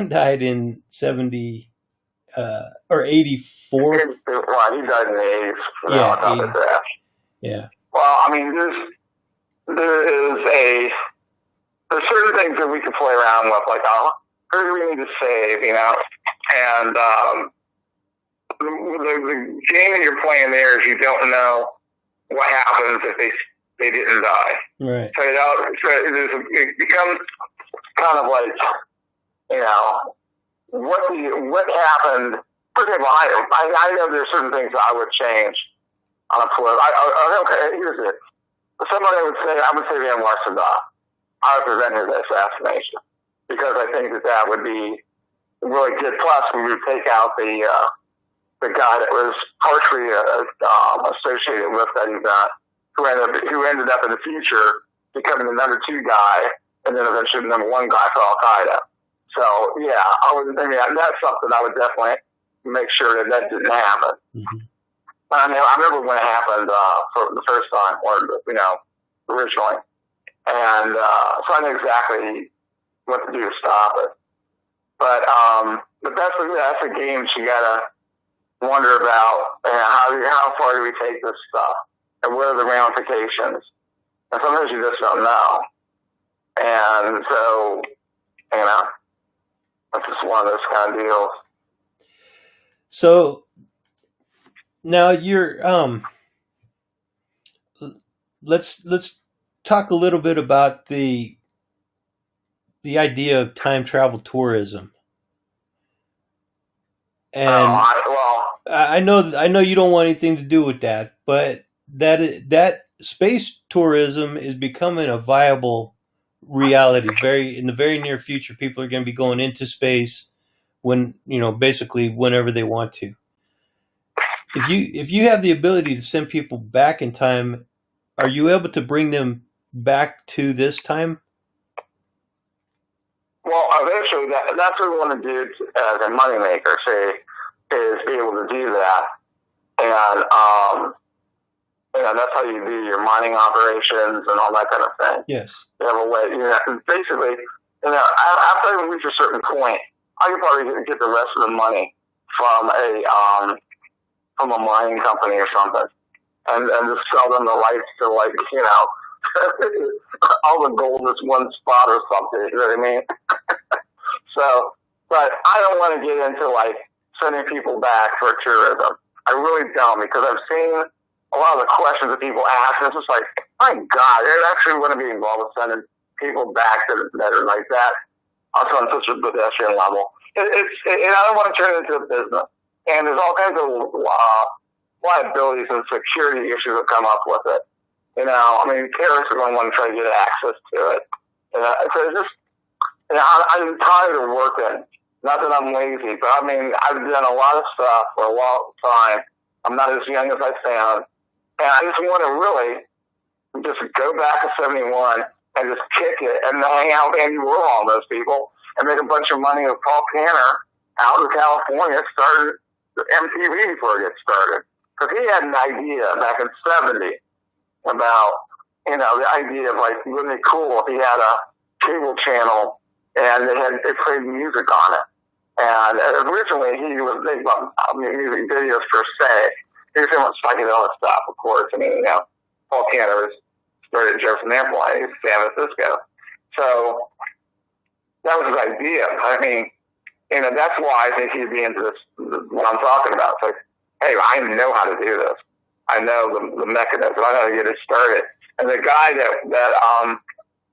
died in 70 or 84. Well, he died in the 80s. Yeah, 80s. Yeah. Well, I mean, there's certain things that we can play around with, like, who do we need to save, you know? And the game that you're playing there is you don't know what happens if they didn't die. Right. So, it becomes kind of like, you know, what happened? For example, I know there's certain things that I would change on a flip. Okay, here's it. Somebody I would say Anwar Sadat. I would prevent his assassination because I think that would be really good. Plus, we would take out the guy that was partially associated with that event, who ended up in the future becoming the number 2 guy, and then eventually the number 1 guy for Al Qaeda. So yeah, that's something I would definitely make sure that didn't happen. Mm-hmm. I remember when it happened for the first time, or originally, and so I know exactly what to do to stop it. But that's a game that you gotta wonder about, and how far do we take this stuff, and what are the ramifications? And sometimes you just don't know, and so that's just one of those kind of deals. So now you're let's talk a little bit about the idea of time travel tourism. And I know you don't want anything to do with that, but that space tourism is becoming a viable reality. In the very near future, people are going to be going into space basically whenever they want to. If you have the ability to send people back in time, are you able to bring them back to this time? Well, eventually, that's what we want to do as a moneymaker, is be able to do that. And that's how you do your mining operations and all that kind of thing. Yes. You have a way, basically, after I reach a certain point, I can probably get the rest of the money from a mining company or something, and just sell them the rights to, all the gold in this one spot or something. You know what I mean? So, but I don't want to get into sending people back for tourism. I really don't, because I've seen a lot of the questions that people ask, and it's just like, my God, they actually want to be involved with sending people back that are like that, also on such a pedestrian level. I don't want to turn it into a business. And there's all kinds of liabilities and security issues that come up with it. Terrorists are going to want to try to get access to it. So it's just, I'm tired of working. Not that I'm lazy, but I've done a lot of stuff for a long time. I'm not as young as I sound. And I just want to really just go back to 71 and just kick it and hang out with Andy Warhol and those people and make a bunch of money with Paul Canner out in California, started MTV before it gets started. Because he had an idea back in 70 about, the idea of wouldn't it be cool if he had a cable channel and it played music on it. And originally he was thinking about music videos per se. He was talking about psychedelic stuff, of course. Paul Canner started at Jefferson Airplane. He's San Francisco. So that was his idea. That's why I think he'd be into this, what I'm talking about. It's like, hey, I know how to do this. I know the mechanism. I know how to get it started. And the guy that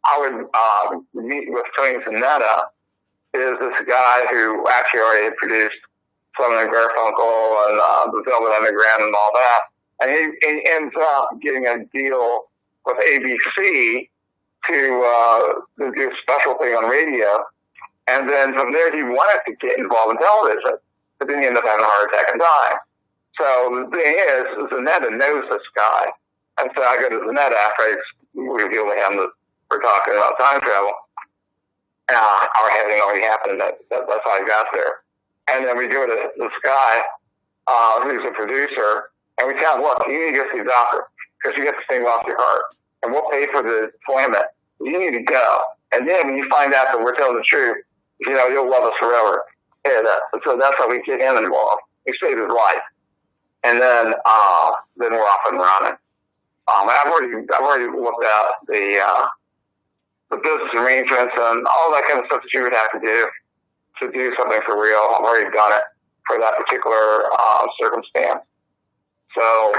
I would meet with, Tony Panetta, is this guy who actually already had produced Simon and Garfunkel and the Velvet Underground and all that. And he ends up getting a deal with ABC to do a special thing on radio. And then from there, he wanted to get involved in television, but then he ended up having a heart attack and dying. So the thing is Zanetta knows this guy. And so I go to Zanetta after I reveal to him that we're talking about time travel. Our having already happened. That's how I got there. And then we go to this guy who's a producer, And we tell them, look, you need to go see the doctor because you get this thing off your heart. And we'll pay for the appointment. You need to go. And then when you find out that we're telling the truth, you'll love us forever. Yeah, so that's how we get him involved. We saved his life. And then we're off and running. I've already looked at the business arrangements and all that kind of stuff that you would have to do something for real. I've already done it for that particular circumstance. So,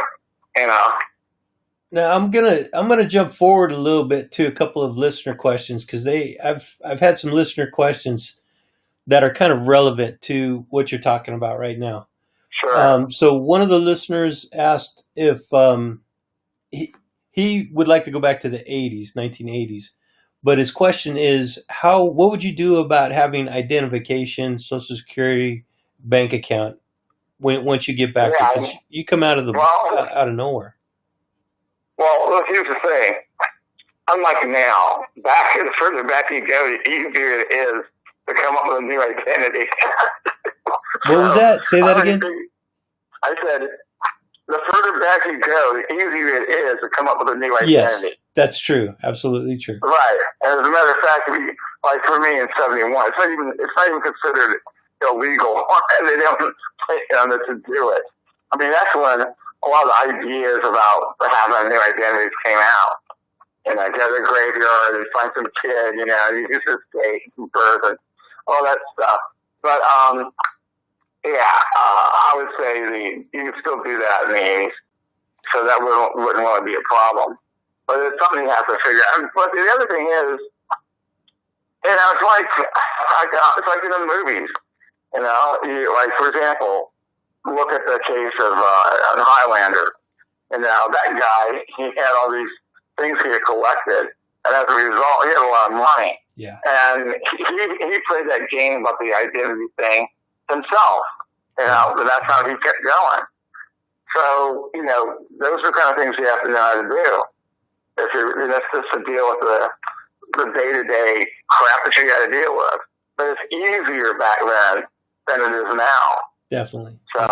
Now I'm gonna jump forward a little bit to a couple of listener questions because I've had some listener questions that are kind of relevant to what you're talking about right now. Sure. So one of the listeners asked if he would like to go back to the 1980s, but his question is what would you do about having identification, Social Security, bank account once you get back? Yeah, because you come out of nowhere. Well, look, here's the thing. Unlike now, the further back you go, the easier it is to come up with a new identity. What was that? Say that again. I said, the further back you go, the easier it is to come up with a new identity. Yes, that's true. Absolutely true. Right. And as a matter of fact, like for me in '71, it's not even considered illegal. They don't to do it. I mean, that's when a lot of the ideas about having new identities came out. Go to the graveyard and find some kid, use his date and birth and all that stuff. But, I would say you can still do that in the 80s. So that wouldn't really be a problem. But it's something you have to figure out. But the other thing is, it's like in the movies. Like, for example, look at the case of Highlander. That guy, he had all these things he had collected, and as a result, he had a lot of money. Yeah. And he played that game about the identity thing himself. But that's how he kept going. So, those are the kind of things you have to know how to do. That's just to deal with the day-to-day crap that you got to deal with. But it's easier back then than it is now. Definitely. So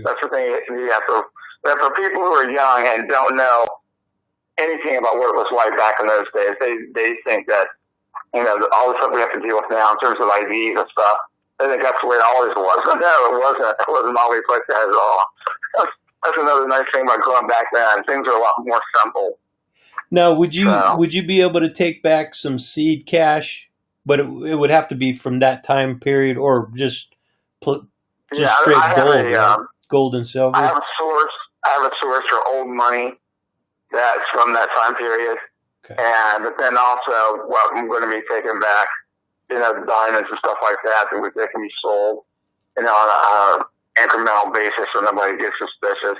that's the thing you have to. But for people who are young and don't know anything about what it was like back in those days, they think that all the stuff we have to deal with now in terms of IDs and stuff. They think that's the way it always was. But no, it wasn't. It wasn't always like that at all. That's another nice thing about going back then. Things are a lot more simple. Now, would you be able to take back some seed cash, but it would have to be from that time period, or just straight gold, gold and silver? I have a source for old money that's from that time period, okay. But then also what I'm going to be taking back, diamonds and stuff like that that can be sold, on an incremental basis so nobody gets suspicious.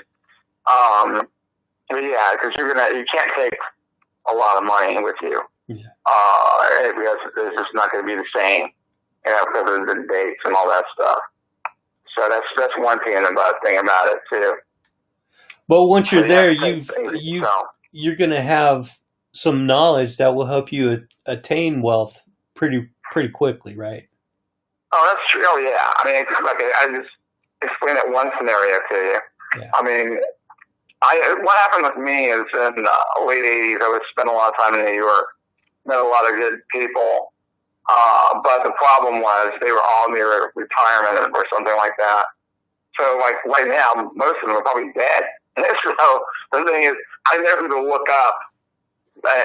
Because you can't take a lot of money with you. Yeah. Because it's just not going to be the same, because of the dates and all that stuff. So that's one thing about it too. But once you're there, you're going to have some knowledge that will help you attain wealth pretty quickly, right? Oh, that's true. Oh, yeah. I mean, I just explained that one scenario to you. Yeah. I mean, what happened with me is in the late 80s, I was spending a lot of time in New York, met a lot of good people, but the problem was they were all near retirement or something like that. So, like, right now, most of them are probably dead. So, the thing is, I know who to look up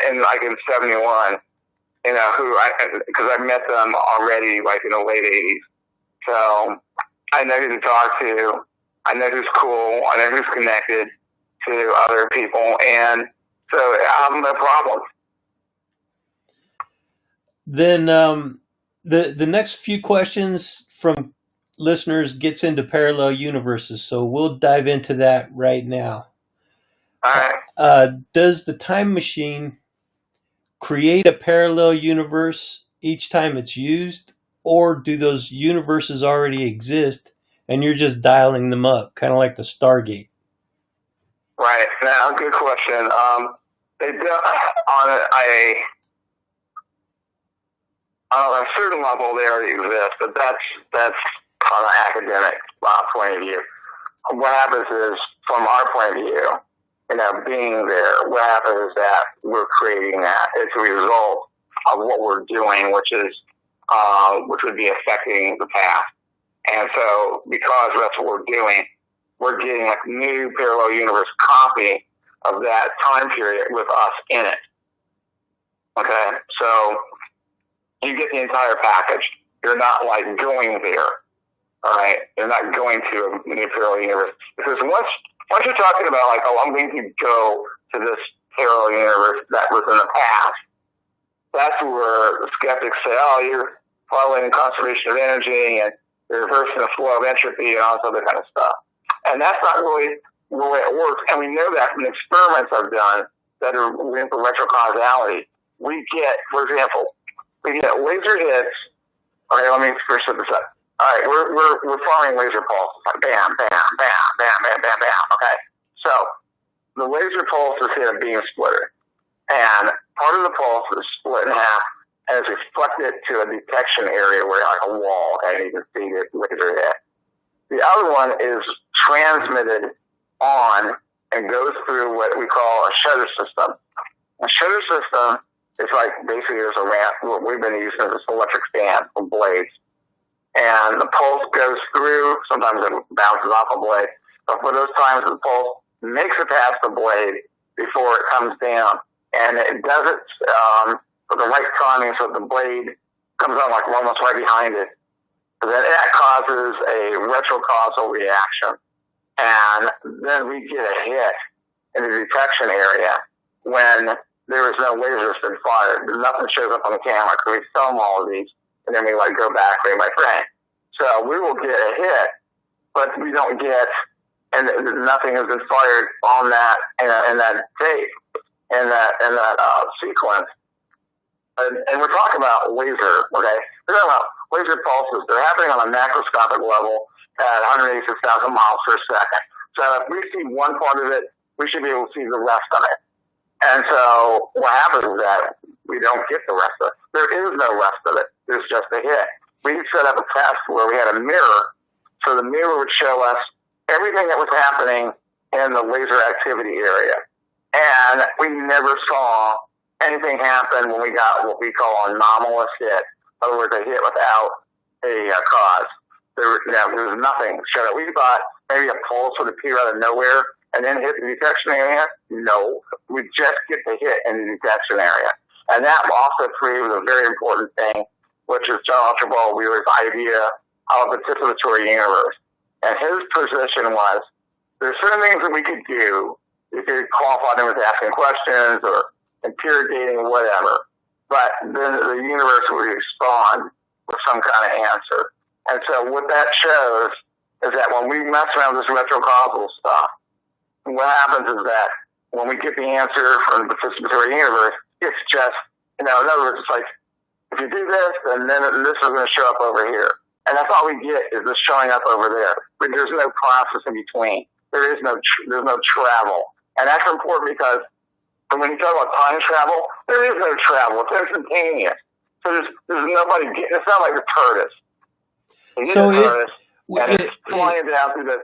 in 71, because I met them already, like, in the late 80s. So, I know who to talk to. I know who's cool. I know who's connected to other people. And so, I have no problem. Then the next few questions from listeners gets into parallel universes, so we'll dive into that right now. All right. Does the time machine create a parallel universe each time it's used, or do those universes already exist and you're just dialing them up, kind of like the Stargate? Right. Now, good question. They do on a certain level, they already exist, but that's on an academic point of view. what happens is, from our point of view, being there, what happens is that we're creating that. It's a result of what we're doing, which would be affecting the past. And so, because that's what we're doing, we're getting a new parallel universe copy of that time period with us in it. Okay? So, you get the entire package. You're not like going there. All right? You're not going to a new parallel universe. Because once you're talking about like, oh, I'm going to go to this parallel universe that was in the past, that's where the skeptics say, oh, you're violating conservation of energy and you're reversing the flow of entropy and all this other kind of stuff. And that's not really the way it works. And we know that from experiments I've done that are linked to retrocausality. We get, for example, laser hits. Okay, let me first set this up. All right, we're firing laser pulses. Like bam, bam, bam, bam, bam, bam, bam. Okay, so the laser pulse is hit a beam splitter, and part of the pulse is split in half and is reflected to a detection area where like a wall, and you can see the laser hit. The other one is transmitted on and goes through what we call a shutter system. A shutter system is like basically there's a ramp. What we've been using is this electric fan with blades. And the pulse goes through, sometimes it bounces off a blade, but for those times the pulse makes it past the blade before it comes down. And it does it for the right timing so the blade comes on like almost right behind it. Then that causes a retrocausal reaction. And then we get a hit in the detection area when there is no laser that's been fired. Nothing shows up on the camera because we film all of these. And then we like go back frame by frame. So we will get a hit, but we don't get, and nothing has been fired on that in that tape, in that sequence. And we're talking about laser, okay? We're talking about laser pulses. They're happening on a macroscopic level at 186,000 miles per second. So if we see one part of it, we should be able to see the rest of it. And so what happens is that we don't get the rest of it. There is no rest of it. There's just a hit. We set up a test where we had a mirror, so the mirror would show us everything that was happening in the laser activity area. And we never saw anything happen when we got what we call anomalous hit. In other words, a hit without a cause. There was nothing showed up. We thought maybe a pulse would appear out of nowhere and then hit the detection area. No, we just get the hit in the detection area. And that also proves a very important thing, which is John Archibald Wheeler's idea of the participatory universe. And his position was, there's certain things that we could do. You could qualify them as asking questions or interrogating, whatever. But then the universe would respond with some kind of answer. And so what that shows is that when we mess around with this retrocausal stuff, what happens is that when we get the answer from the participatory universe, it's just, in other words, it's like, if you do this, and then this is going to show up over here. And that's all we get is this showing up over there. But there's no process in between. There's no travel. And that's important because when you talk about time travel, there is no travel. It's instantaneous. So there's nobody getting, it's not like the TARDIS. You So get the TARDIS, and it's flying down through the,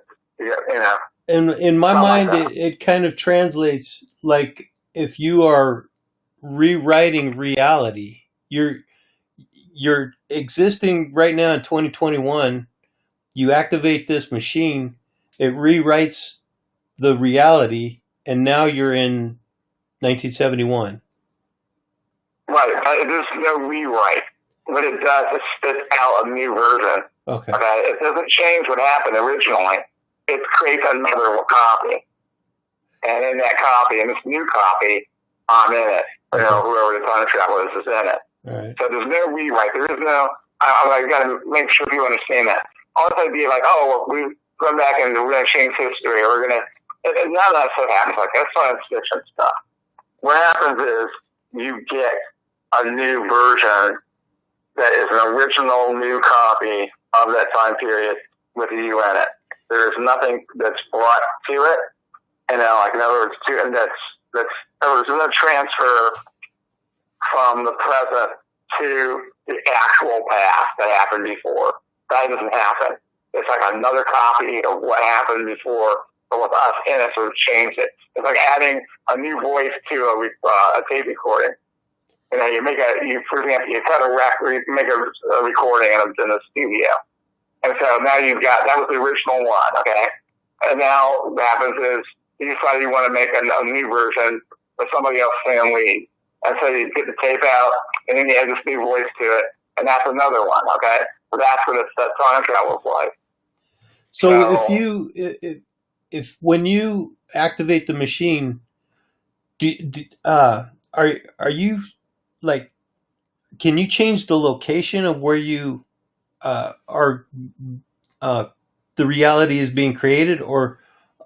in my mind, like it kind of translates like if you are rewriting reality, you're existing right now in 2021, you activate this machine, it rewrites the reality, and now you're in 1971. Right, there's no rewrite. What it does is spit out a new version. Okay. It doesn't change what happened originally. It creates another copy. And in that copy, in this new copy, I'm in it. Whoever the time traveler is in it. Right. So there's no rewrite. There is no, I got to make sure people understand that. All this idea like, oh, well, we come back and we're going to change history, or we're going to, none of that stuff happens like that. That's science fiction stuff. What happens is you get a new version that is an original new copy of that time period with you in it. There is nothing that's brought to it. Like in other words, there's no transfer from the present to the actual past that happened before. That doesn't happen. it's like another copy of what happened before, but with us in it, so we've changed it. It's like adding a new voice to a tape recording. You know, for example, you cut a record, you make a recording in the studio. And so now that was the original one, okay? And now what happens is you decide you want to make a new version with somebody else singing lead. And so you get the tape out, and then you add this new voice to it, and that's another one, okay? So that's what that time travel is like. So if when you activate the machine, are you like, can you change the location of where you are the reality is being created, or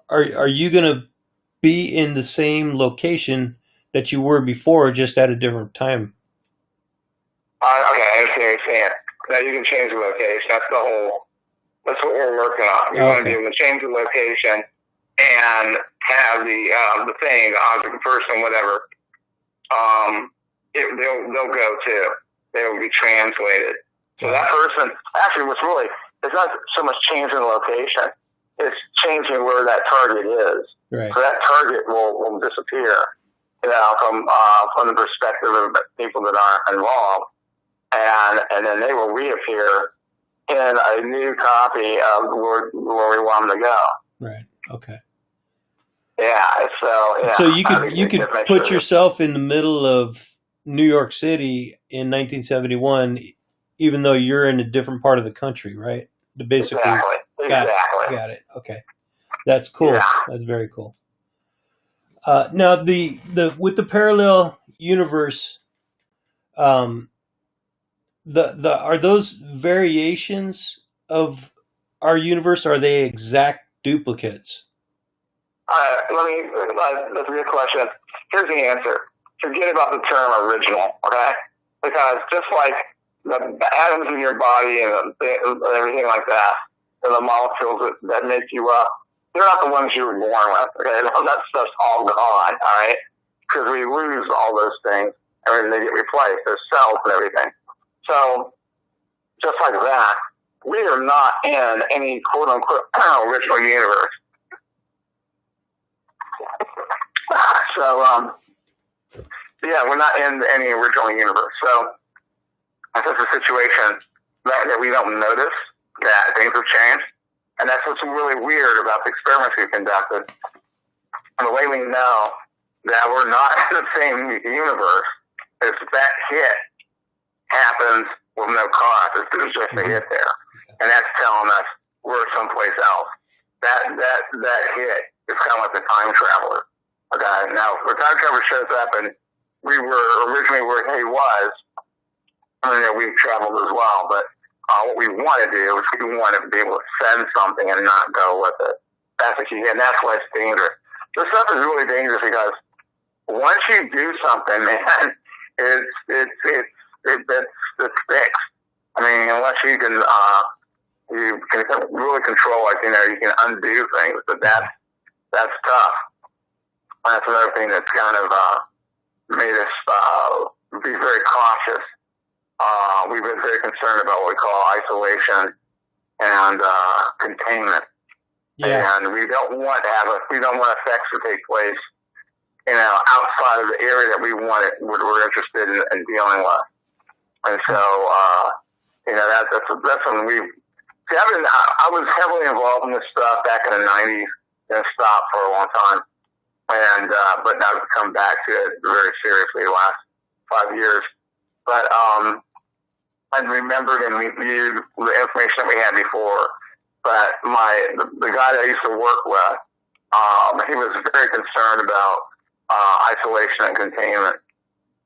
are you going to be in the same location that you were before, just at a different time? Okay, I understand what you're saying. Now you can change the location. That's what we're working on. We want to be able to change the location and have the thing, the object, the person, whatever. They'll go too. They will be translated. So that person, actually, it's not so much changing the location. It's changing where that target is. Right. So that target will disappear, from the perspective of people that aren't involved. And then they will reappear in a new copy of where we want them to go. Right. Okay. Yeah. So you could put yourself in the middle of New York City in 1971, even though you're in a different part of the country, right? Basically. Exactly. Got it. Okay. That's cool. Yeah. That's very cool. Now with the parallel universe, are those variations of our universe? Are they exact duplicates? That's a good question. Here's the answer. Forget about the term original, okay? Because just like the atoms in your body and everything like that, and the molecules that make you up, they're not the ones you were born with, okay? That stuff's all gone, all right? Because we lose all those things, and they get replaced. There's cells and everything. So, just like that, we are not in any quote-unquote original universe. So, yeah, we're not in any original universe. So, that's just a situation that we don't notice that things have changed. And that's what's really weird about the experiments we've conducted. And the way we know that we're not in the same universe is that hit happens with no cause. There's just a hit there. And that's telling us we're someplace else. That hit is kind of like the time traveler. Okay, now if the time traveler shows up and we were originally where he was, we've traveled as well, but what we want to do is we want to be able to send something and not go with it. That's the key, and that's why it's dangerous. This stuff is really dangerous because once you do something, man, it's fixed. I mean, unless you can really control it, you can undo things, but that's tough. That's another thing that's kind of made us be very cautious. We've been very concerned about what we call isolation and containment. Yeah. And we don't want effects to take place, outside of the area that we're interested in dealing with. And so, that's when I was heavily involved in this stuff back in the 90s and stopped for a long time. And, but now I've come back to it very seriously the last 5 years. But, I remembered and reviewed the information that we had before. But the guy that I used to work with, he was very concerned about isolation and containment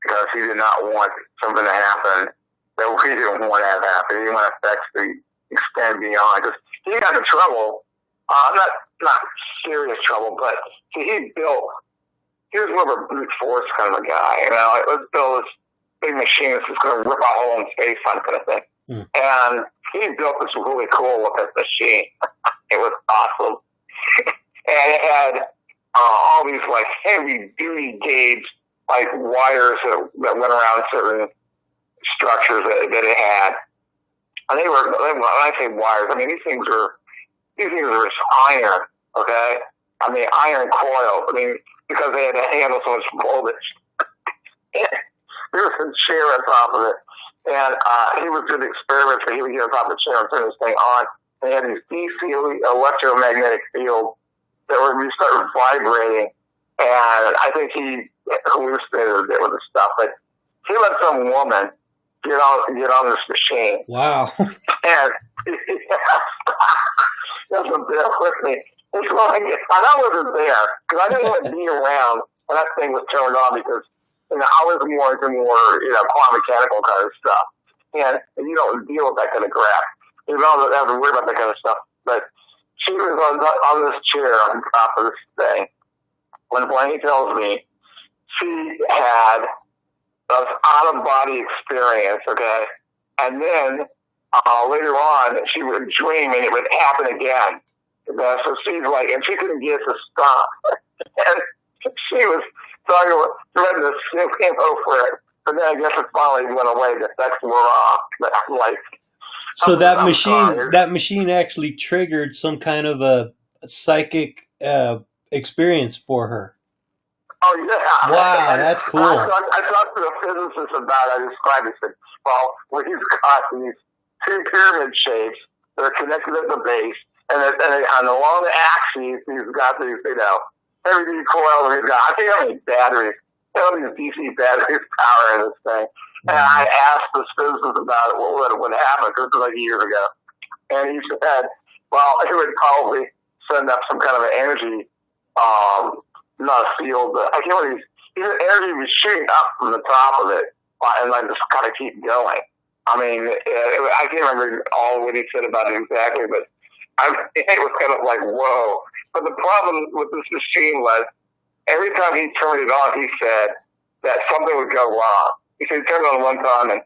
because he did not want something to happen that we didn't want to have happen. He didn't want effects to extend beyond. Because he got into trouble, not serious trouble, but he was more of a brute force kind of a guy. Let's build this big machine that's just going to rip a hole in space, kind of thing. And he built this really cool looking machine. It was awesome. And it had all these like heavy duty gauge like wires that went around certain structures that it had. And when I say wires, I mean, these things are iron, okay? I mean, iron coil. I mean, because they had to handle so much voltage. There was a chair on top of it. And he was doing experiments where he would get on top of the chair and turn this thing on. They had these DC electromagnetic fields that would start vibrating. And I think he hallucinated a bit with the stuff. But he let some woman get on this machine. Wow. And doesn't bear with me. It's like, I wasn't there because I didn't want to be around when that thing was turned on because I was more into quantum mechanical kind of stuff, and you don't deal with that kind of crap. You don't have to worry about that kind of stuff. But she was on this chair on top of this thing when he tells me she had an out-of-body experience, okay, and then later on she would dream and it would happen again. So she's like, and she couldn't get it to stop. And she was threatening to sue him over it. But then I guess it finally went away. The effects wore off. But I'm like, so that machine actually triggered some kind of a psychic experience for her. Oh, yeah. Wow, that's cool. I talked to the physicist about it. I described it. Well, he's got these two pyramid shapes that are connected at the base. And along the axes, he's got these, LED coils. He's got, I think, how many batteries, how many DC batteries power in this thing. And I asked the physicist about it, what would happen, because this was like years ago. And he said, well, it would probably send up some kind of an energy, not a field, but I can't remember. He said energy was shooting up from the top of it, and like just kind of keep going. I mean, I can't remember all what he said about it exactly, but it was kind of like, whoa. But the problem with this machine was every time he turned it on, he said that something would go wrong. He said he turned it on one time and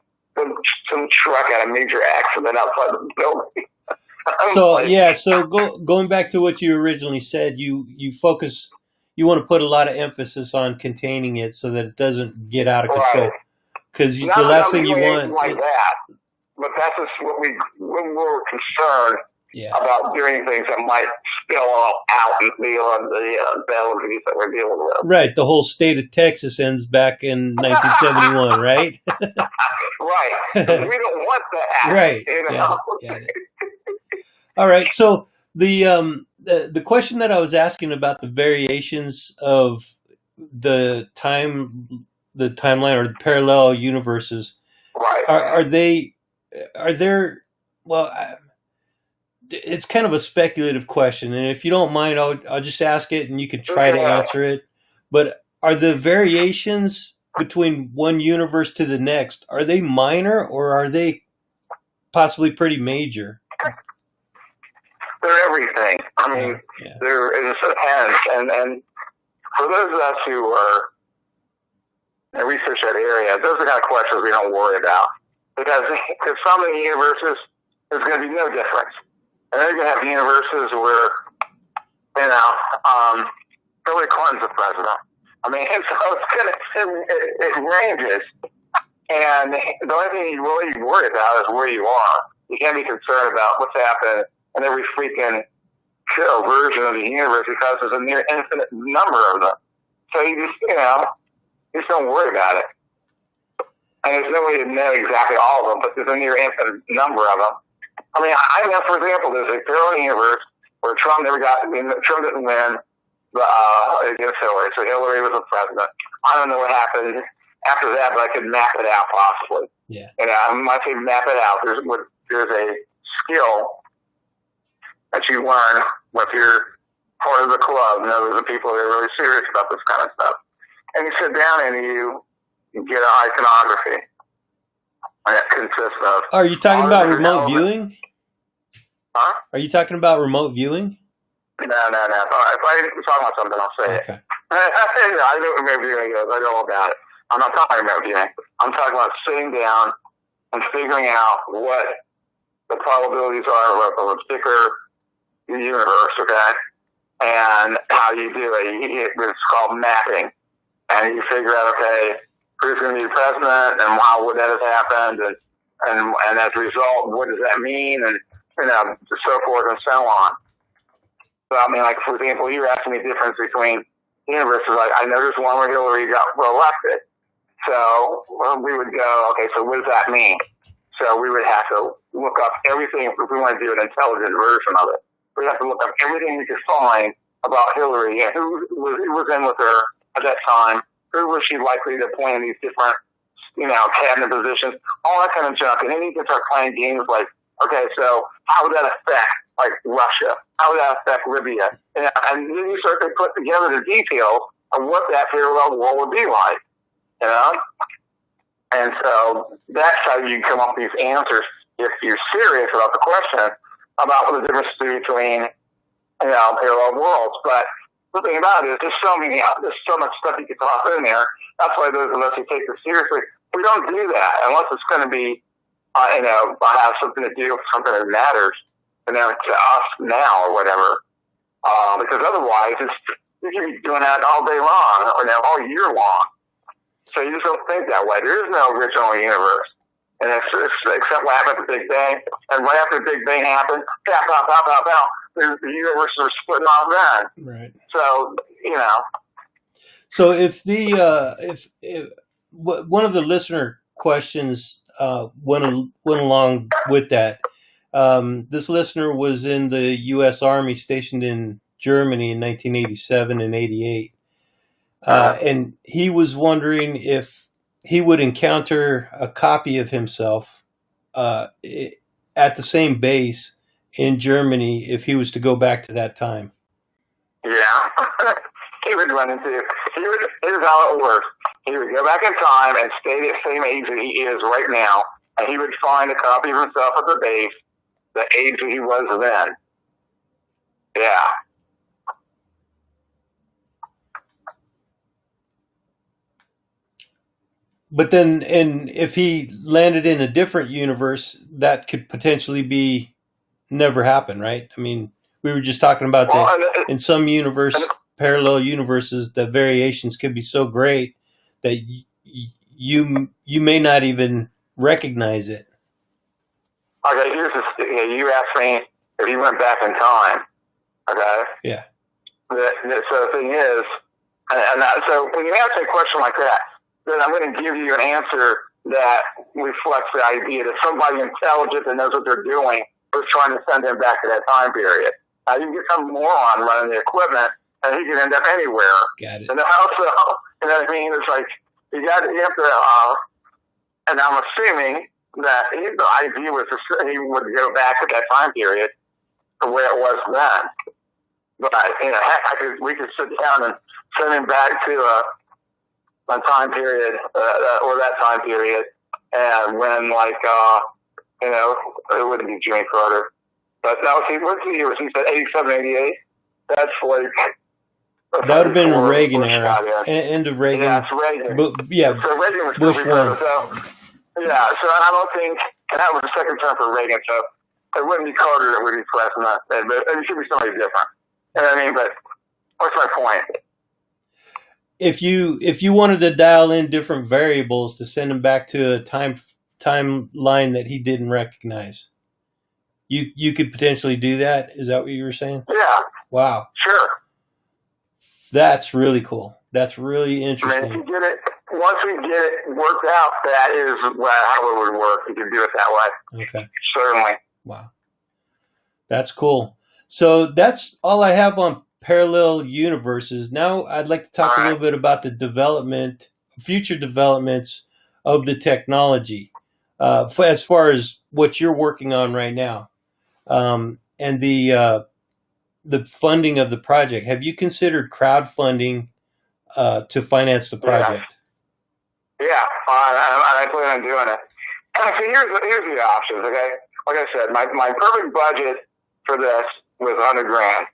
some truck had a major accident outside the building. So going back to what you originally said, you want to put a lot of emphasis on containing it so that it doesn't get out of control. Because the last thing you want... like that, but that's just when we're concerned about doing things that might spill out and beyond the boundaries that we're dealing with. Right. The whole state of Texas ends back in 1971, right? Right. We don't want that. Right. Yeah. All right. So the question that I was asking about the variations of the timeline or the parallel universes, right? Are there? Well, it's kind of a speculative question, and if you don't mind, I'll just ask it, and you can try to answer it. But are the variations between one universe to the next, are they minor or are they possibly pretty major? They're everything. I mean, it depends. And for those of us who are research that area, those are the kind of questions we don't worry about. Because some of the universes, there's going to be no difference. And then you're going to have universes where, Hillary Clinton's the president. I mean, so it ranges. And the only thing you really worry about is where you are. You can't be concerned about what's happening in every freaking version of the universe because there's a near infinite number of them. So you just don't worry about it. And there's no way to know exactly all of them, but there's a near infinite number of them. I mean, I know, for example, there's a parallel universe where Trump didn't win against Hillary, so Hillary was the president. I don't know what happened after that, but I could map it out possibly. Yeah. And when I say map it out, there's a skill that you learn if you're part of the club. There's the people that are really serious about this kind of stuff. And you sit down and you get an iconography. And it consists of... Are you talking about remote viewing? Huh? Are you talking about remote viewing? No. If I talk about something, I'll say it. I know what remote viewing is. I know all about it. I'm not talking about remote viewing. I'm talking about sitting down and figuring out what the probabilities are of a particular universe, okay? And how you do it. It's called mapping. And you figure out, okay, who's going to be president and how would that have happened, and and as a result, what does that mean, and so forth and so on. So I mean, like for example, you were asking me the difference between universes. I noticed one where Hillary got elected. So we would go, okay, so what does that mean? So we would have to look up everything if we want to do an intelligent version of it. We'd have to look up everything we could find about Hillary and who was in with her at that time, who was she likely to appoint in these different, cabinet positions, all that kind of junk. And then you can start playing games like, okay, so how would that affect, like, Russia? How would that affect Libya? And then you start to put together the details of what that parallel war would be like, And so that's how you come up with these answers if you're serious about the question about what the difference is between, parallel worlds. But the thing about it is there's so much stuff you can toss in there. That's why those of us who take this seriously, we don't do that unless it's going to be, have something to do with something that matters, to us now or whatever. Because otherwise, you can be doing that all day long or all year long. So you just don't think that way. There is no original universe. And it's except what happened at the Big Bang. And right after the Big Bang happened, the universe are splitting off then. Right. So, So if one of the listener questions went along with that, this listener was in the U.S. Army stationed in Germany in 1987 and 88. And he was wondering if he would encounter a copy of himself at the same base in Germany if he was to go back to that time. Yeah. He would run into it. Here's how it works. He would go back in time and stay the same age that he is right now, and he would find a copy of himself at the base, the age that he was then. Yeah. But then, and if he landed in a different universe, that could potentially never happen, right? I mean, we were just talking about that in some parallel universes, the variations could be so great that you may not even recognize it. Okay, you asked me if he went back in time. Okay. Yeah. So the thing is, so when you ask a question like that, then I'm going to give you an answer that reflects the idea that somebody intelligent that knows what they're doing was trying to send him back to that time period. You can get some moron running the equipment, and he can end up anywhere. Got it. And also, you know what I mean? It's like you have to. And I'm assuming that the idea was he would go back to that time period to where it was then. But heck, we could sit down and send him back to a time period or that time period, and when it wouldn't be Jimmy Carter. But that was, what's the year? He said 87, 88. That's like... That would have been Reagan era. End of Reagan. Yeah, it's Reagan. So Reagan was Bush Carter. won. So I don't think... And that was the second term for Reagan, so it wouldn't be Carter that would be president. But it should be somebody different. You know what I mean? But what's my point? If you wanted to dial in different variables to send him back to a timeline that he didn't recognize, you could potentially do that. Is that what you were saying? Yeah. Wow. Sure. That's really cool. That's really interesting. I mean, once we get it worked out, that is how it would work. You can do it that way. Okay. Certainly. Wow. That's cool. So that's all I have on parallel universes. Now I'd like to talk a little bit about the future developments of the technology, as far as what you're working on right now, and the funding of the project. Have you considered crowdfunding to finance the project? Yeah, I plan on doing it. So here's the options. Okay, like I said, my perfect budget for this was $100,000.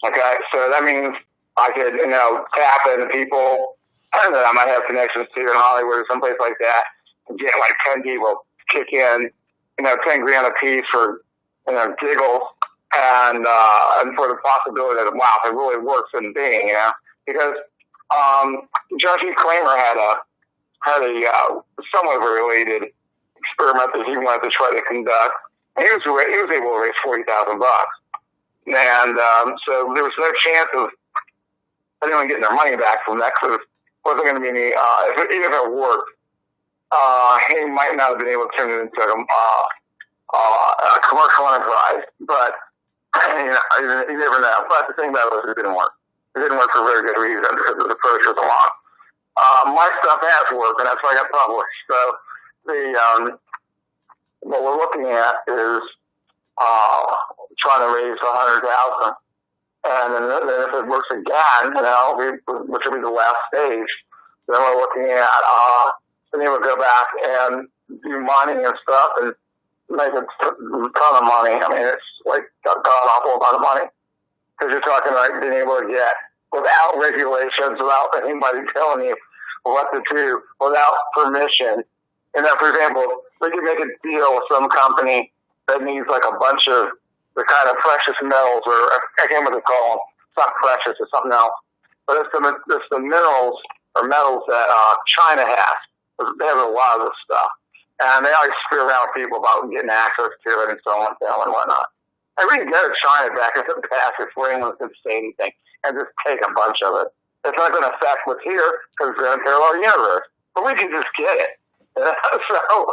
Okay, so that means I could, tap into people that I might have connections to in Hollywood or someplace like that, and get like 10 people kick in, $10,000 a piece for, giggles, and for the possibility that, wow, if it really works in being, because Judge Kramer had a somewhat related experiment that he wanted to try to conduct. And he was able to raise $40,000. And so there was no chance of anyone getting their money back from that, because there wasn't going to be any, even if it worked, he might not have been able to turn it into a commercial enterprise. But you never know. But the thing about it was it didn't work. It didn't work for a very good reason, because the approach was wrong. My stuff has worked, and that's why I got published. So what we're looking at is trying to raise $100,000, and then if it works again, which will be the last stage, then we're looking at being able to go back and do mining and stuff and make a ton of money. I mean, it's like an awful amount of money, because you're talking about being able to get, without regulations, without anybody telling you what to do, without permission. And then, for example, we could make a deal with some company that needs like a bunch of the kind of precious metals, or I can't remember what they call them. It's not precious, it's something else. But it's the minerals or metals that China has. They have a lot of this stuff. And they always screw around with people about getting access to it and so on and whatnot. And we can go to China back in the past before anyone could say anything and just take a bunch of it. It's not going to affect what's here, because we're in a parallel universe. But we can just get it. So,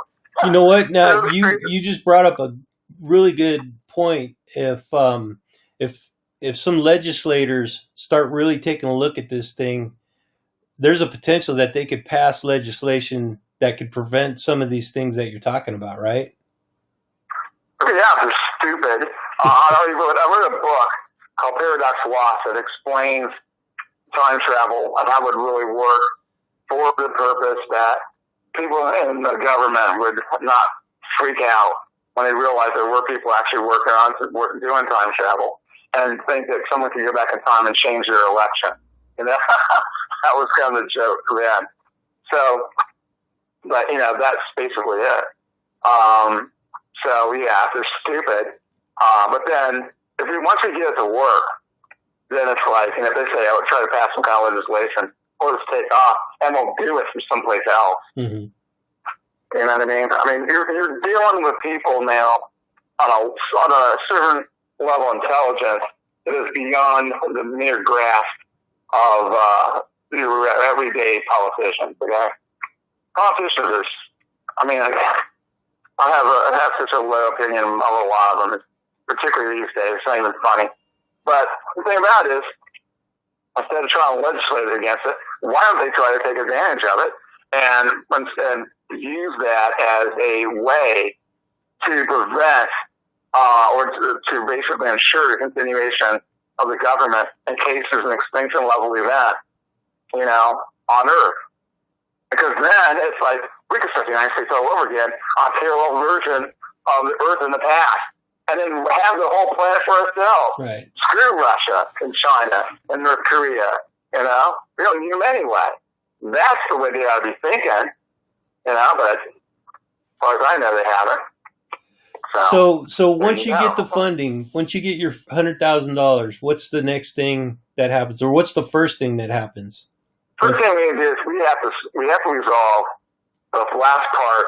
you know what? Now you just brought up a really good point. If some legislators start really taking a look at this thing, there's a potential that they could pass legislation that could prevent some of these things that you're talking about, right? Yeah, they're stupid. I wrote a book called Paradox Lost that explains time travel and how it would really work, for the purpose that people in the government would not freak out when they realized there were people actually working on doing time travel, and think that someone could go back in time and change their election. That was kind of the joke then. So, but that's basically it. So yeah, they're stupid. But then once we get it to work, then it's like, if they say, "I would try to pass some kind of legislation," or just take off, and we'll do it from someplace else. Mm-hmm. You know what I mean? I mean, you're dealing with people now on a certain level of intelligence that is beyond the mere grasp of your everyday politicians. Okay, politicians are. I mean, I have such a low opinion of a lot of them, particularly these days. It's not even funny. But the thing about it is, instead of trying to legislate against it, why don't they try to take advantage of it and use that as a way to prevent or to basically ensure the continuation of the government in case there's an extinction level event, on Earth. Because then it's like, we could start the United States all over again on a parallel version of the Earth in the past, and then have the whole planet for ourselves. Right. Screw Russia and China and North Korea. We don't need them anyway. That's the way they ought to be thinking. But as far as I know, they haven't. So once you get the funding, once you get your $100,000, what's the next thing that happens, or what's the first thing that happens? First thing is we have to resolve the last part,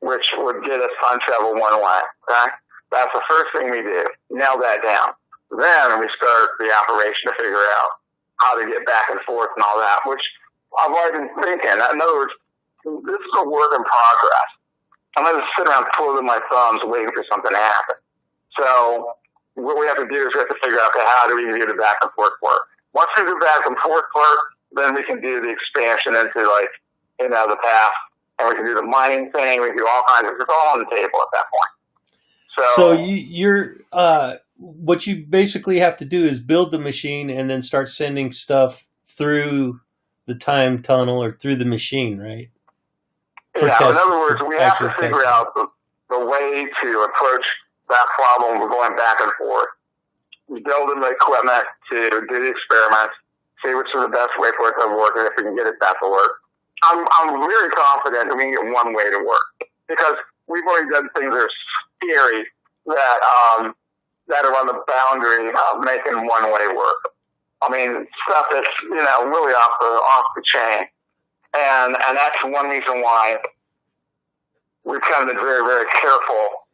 which would get us time travel one way. Okay, that's the first thing we do. Nail that down. Then we start the operation to figure out how to get back and forth and all that, which I've already been thinking. In other words, this is a work in progress. I'm going to sit around twiddling my thumbs waiting for something to happen. So what we have to do is we have to figure out, okay, how do we do the back and forth work? Once we do back and forth work, then we can do the expansion into the past, and we can do the mining thing. We can do all kinds of, it's all on the table at that point. So you're what you basically have to do is build the machine and then start sending stuff through the time tunnel or through the machine, right? In other words, we have to figure out the way to approach that problem. We're going back and forth. We build the equipment to do the experiments, see which is the best way for it to work, and if we can get it back to work. I'm very confident that we can get one way to work, because we've already done things that are scary that are on the boundary of making one way work. I mean, stuff that's really off the chain, and that's one reason why we've kind of been very, very careful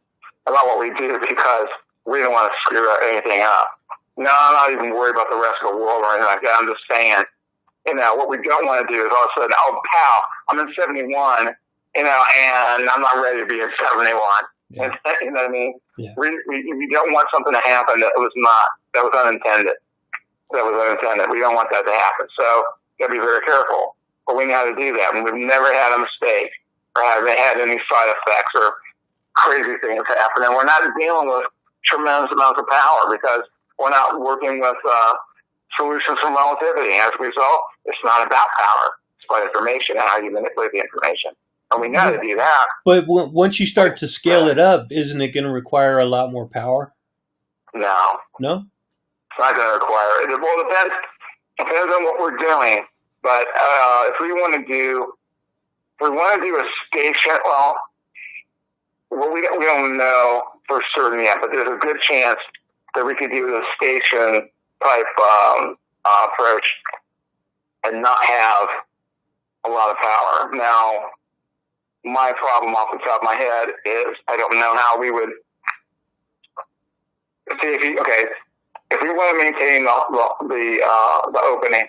about what we do because we don't want to screw anything up. No, I'm not even worried about the rest of the world or anything like that. I'm just saying, what we don't want to do is all of a sudden, oh, pal, I'm in 71, and I'm not ready to be in 71. Yeah. You know what I mean? Yeah. We don't want something to happen that was unintended. That was unintended. We don't want that to happen. So you got to be very careful. But we know how to do that. And we've never had a mistake or haven't had any side effects or crazy things happen. And we're not dealing with tremendous amounts of power because we're not working with solutions from relativity. As a result, it's not about power. It's about information and how you manipulate the information. And we know how to do that. But once you start to scale it up, isn't it going to require a lot more power? No. No? It's not going to require it. Well, it depends on what we're doing. But if we want to do a station, we don't know for certain yet, but there's a good chance that we could do a station type approach and not have a lot of power. Now, my problem off the top of my head is I don't know how we would see if we want to maintain the opening,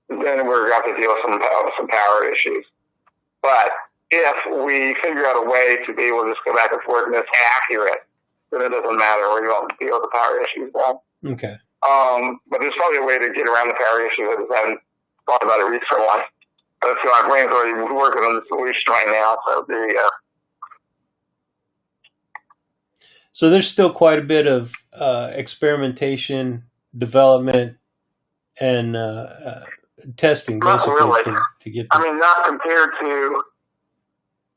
then we're going to have to deal with some power issues. But if we figure out a way to be able to just go back and forth and it's accurate, then it doesn't matter. We don't deal with the power issues then. Okay. But there's probably a way to get around the power issues. I just haven't thought about it recently. But so my brain's already working on the solution right now. So there you go. So there's still quite a bit of experimentation, development, and testing, basically, really. to get. I mean, not compared to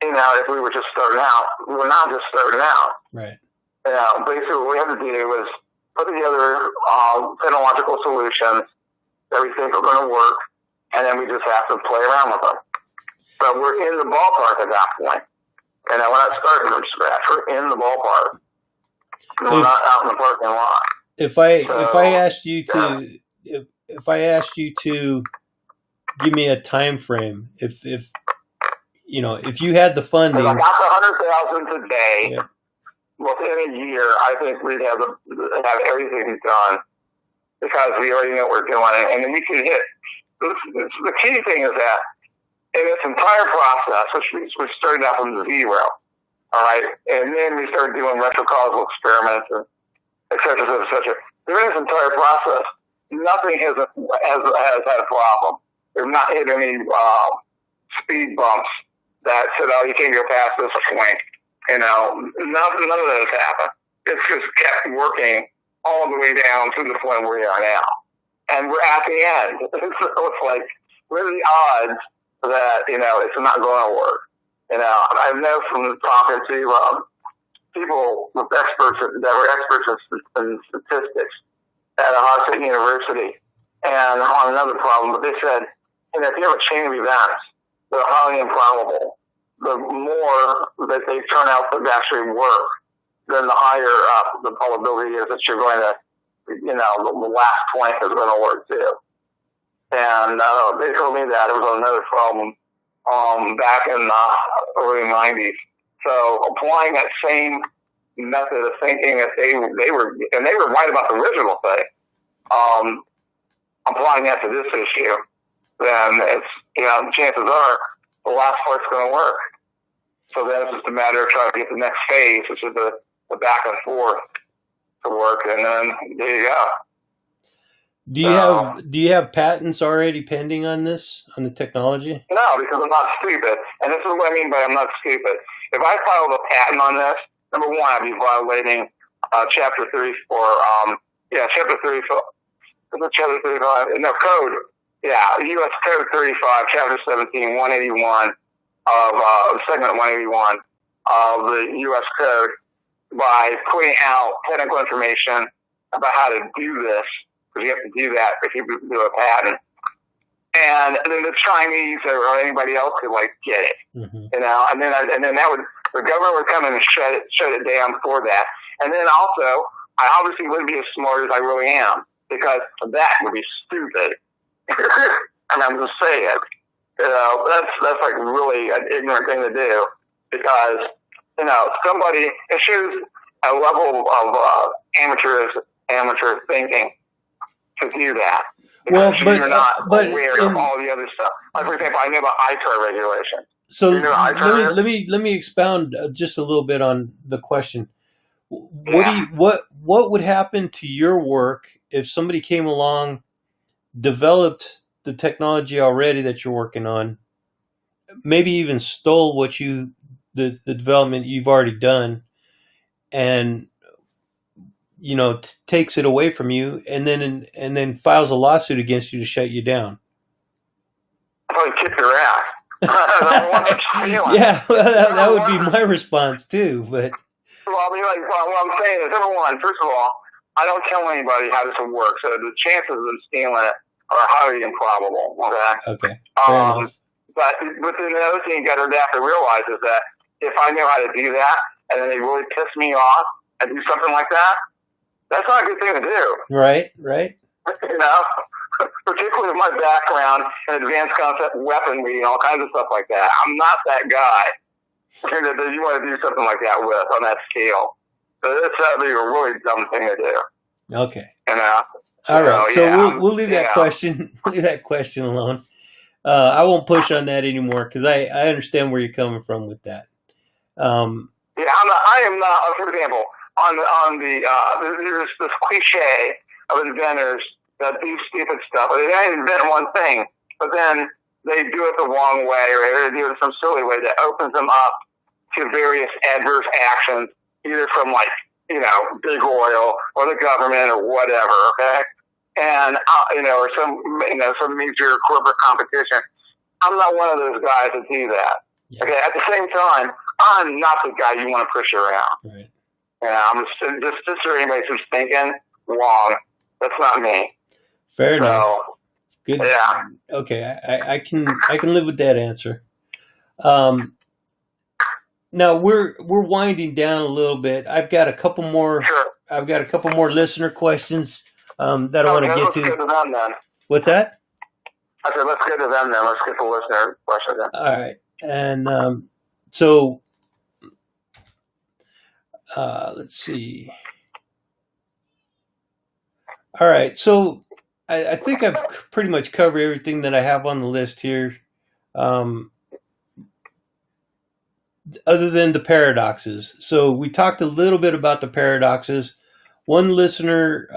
if we were just starting out. We were not just starting out. Right. Basically, what we have to do is put together technological solutions that we think are going to work, and then we just have to play around with them. But we're in the ballpark at that point. We're not starting from scratch. We're in the ballpark. We're not out in the parking lot. If I asked you to give me a time frame, if you had the funding, if I got the 100,000 today, yeah. Within a year, I think we'd have everything done because we already know what we're doing, and then we can hit. The key thing is that in this entire process, which means we started out from zero, all right, and then we started doing retrocausal experiments and et cetera, et cetera, et cetera. During this entire process, nothing has had a problem. We've not hit any speed bumps that said, "Oh, you can't go past this point." None of that has happened. It's just kept working all the way down to the point where we are now. And we're at the end. So it's like, what are the odds that, it's not going to work? I know from talking to people with experts that were experts in statistics at Ohio State University and on another problem, but they said, if you have a chain of events that are highly improbable, the more that they turn out to actually work, then the higher up the probability is that you're going to, the last point is going to work too. And they told me that it was another problem back in the early 90s. So applying that same method of thinking that they were right about the original thing, applying that to this issue, then it's, chances are the last part's going to work. So then it's just a matter of trying to get the next phase, which is the back and forth, to work, and then there you go. Do you have patents already pending on this, on the technology? No, because I'm not stupid, and this is what I mean by I'm not stupid. If I filed a patent on this, number one, I'd be violating Chapter 34. Chapter 34. Is it Chapter 35? No, code. Yeah, U.S. Code 35, Chapter 17, 181 of Segment 181 of the U.S. Code by putting out technical information about how to do this, because you have to do that if you do a patent. And then the Chinese or anybody else could get it, and then that would, the government would come in and shut it down for that. And then also, I obviously wouldn't be as smart as I really am, because that would be stupid. And I'm just saying, that's really an ignorant thing to do. because, somebody, it shows a level of amateur thinking to do that. Well, Because but you're not but aware of all the other stuff. Like, for example, I know about ITAR regulation. so you know what ITAR is? let me expound just a little bit on the question. Yeah. What would happen to your work if somebody came along, developed the technology already that you're working on, maybe even stole the development you've already done, and takes it away from you, and then files a lawsuit against you to shut you down? I'd probably kick their ass. Number one, I'm stealing. Yeah, that would be my response too. But well, I mean, what I'm saying is, number one, first of all, I don't tell anybody how this will work, so the chances of them stealing it are highly improbable. Okay. Fair enough. But then the other thing you got to have to realize is that if I know how to do that, and then they really piss me off and do something like that, that's not a good thing to do. Right. Particularly with my background in advanced concept weaponry and all kinds of stuff like that. I'm not that guy that you want to do something like that with on that scale. So that's a really dumb thing to do. Okay. All right. So we'll leave that question. Leave that question alone. I won't push on that anymore because I understand where you're coming from with that. I am not. For example, on the there's this cliche of inventors that do stupid stuff. They invent one thing, but then they do it the wrong way, or they do it some silly way that opens them up to various adverse actions, either from big oil or the government or whatever. Okay. And, or some major corporate competition. I'm not one of those guys that do that. Yeah. Okay. At the same time, I'm not the guy you want to push around. Right. I'm just for anybody who's thinking wrong. That's not me. Fair enough. So, good. Yeah. Okay. I can live with that answer. Now we're winding down a little bit. I've got a couple more. Sure. I've got a couple more listener questions that I want to get to. Let's go to them then. What's that? I said, let's go to them then. Let's get the listener question then. All right. And so let's see. All right. So I think I've pretty much covered everything that I have on the list here. Other than the paradoxes. So we talked a little bit about the paradoxes. One listener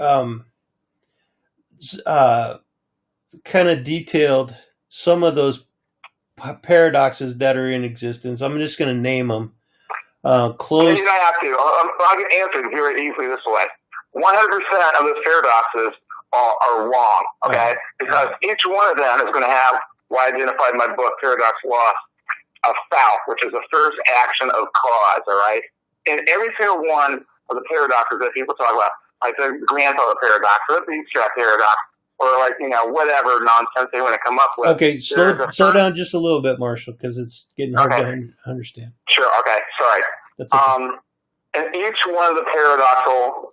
kind of detailed some of those paradoxes that are in existence. I'm just going to name them. Closed. You don't have to. I can answer it very easily this way. 100% of those paradoxes are wrong, okay? Because each one of them is going to have what I identified in my book, Paradox Lost, a FOUT, which is the first action of cause, all right? In every single one of the paradoxes that people talk about, like the grandfather paradox, or the bootstrap paradox, or whatever nonsense they want to come up with. Okay, slow down just a little bit, Marshall, because it's getting hard to understand. Sure, okay, sorry. That's okay. In each one of the paradoxical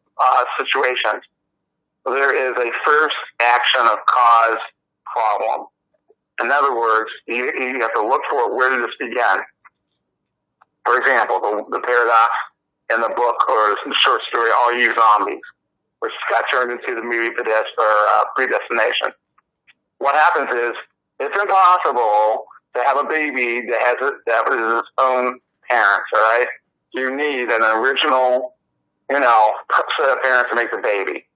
situations, there is a first action of cause problem. In other words, you have to look for where did this begin. For example, the paradox in the book or the short story, All You Zombies, which got turned into the movie Predestination. What happens is, it's impossible to have a baby that was its own parents, all right? You need an original, set of parents to make the baby.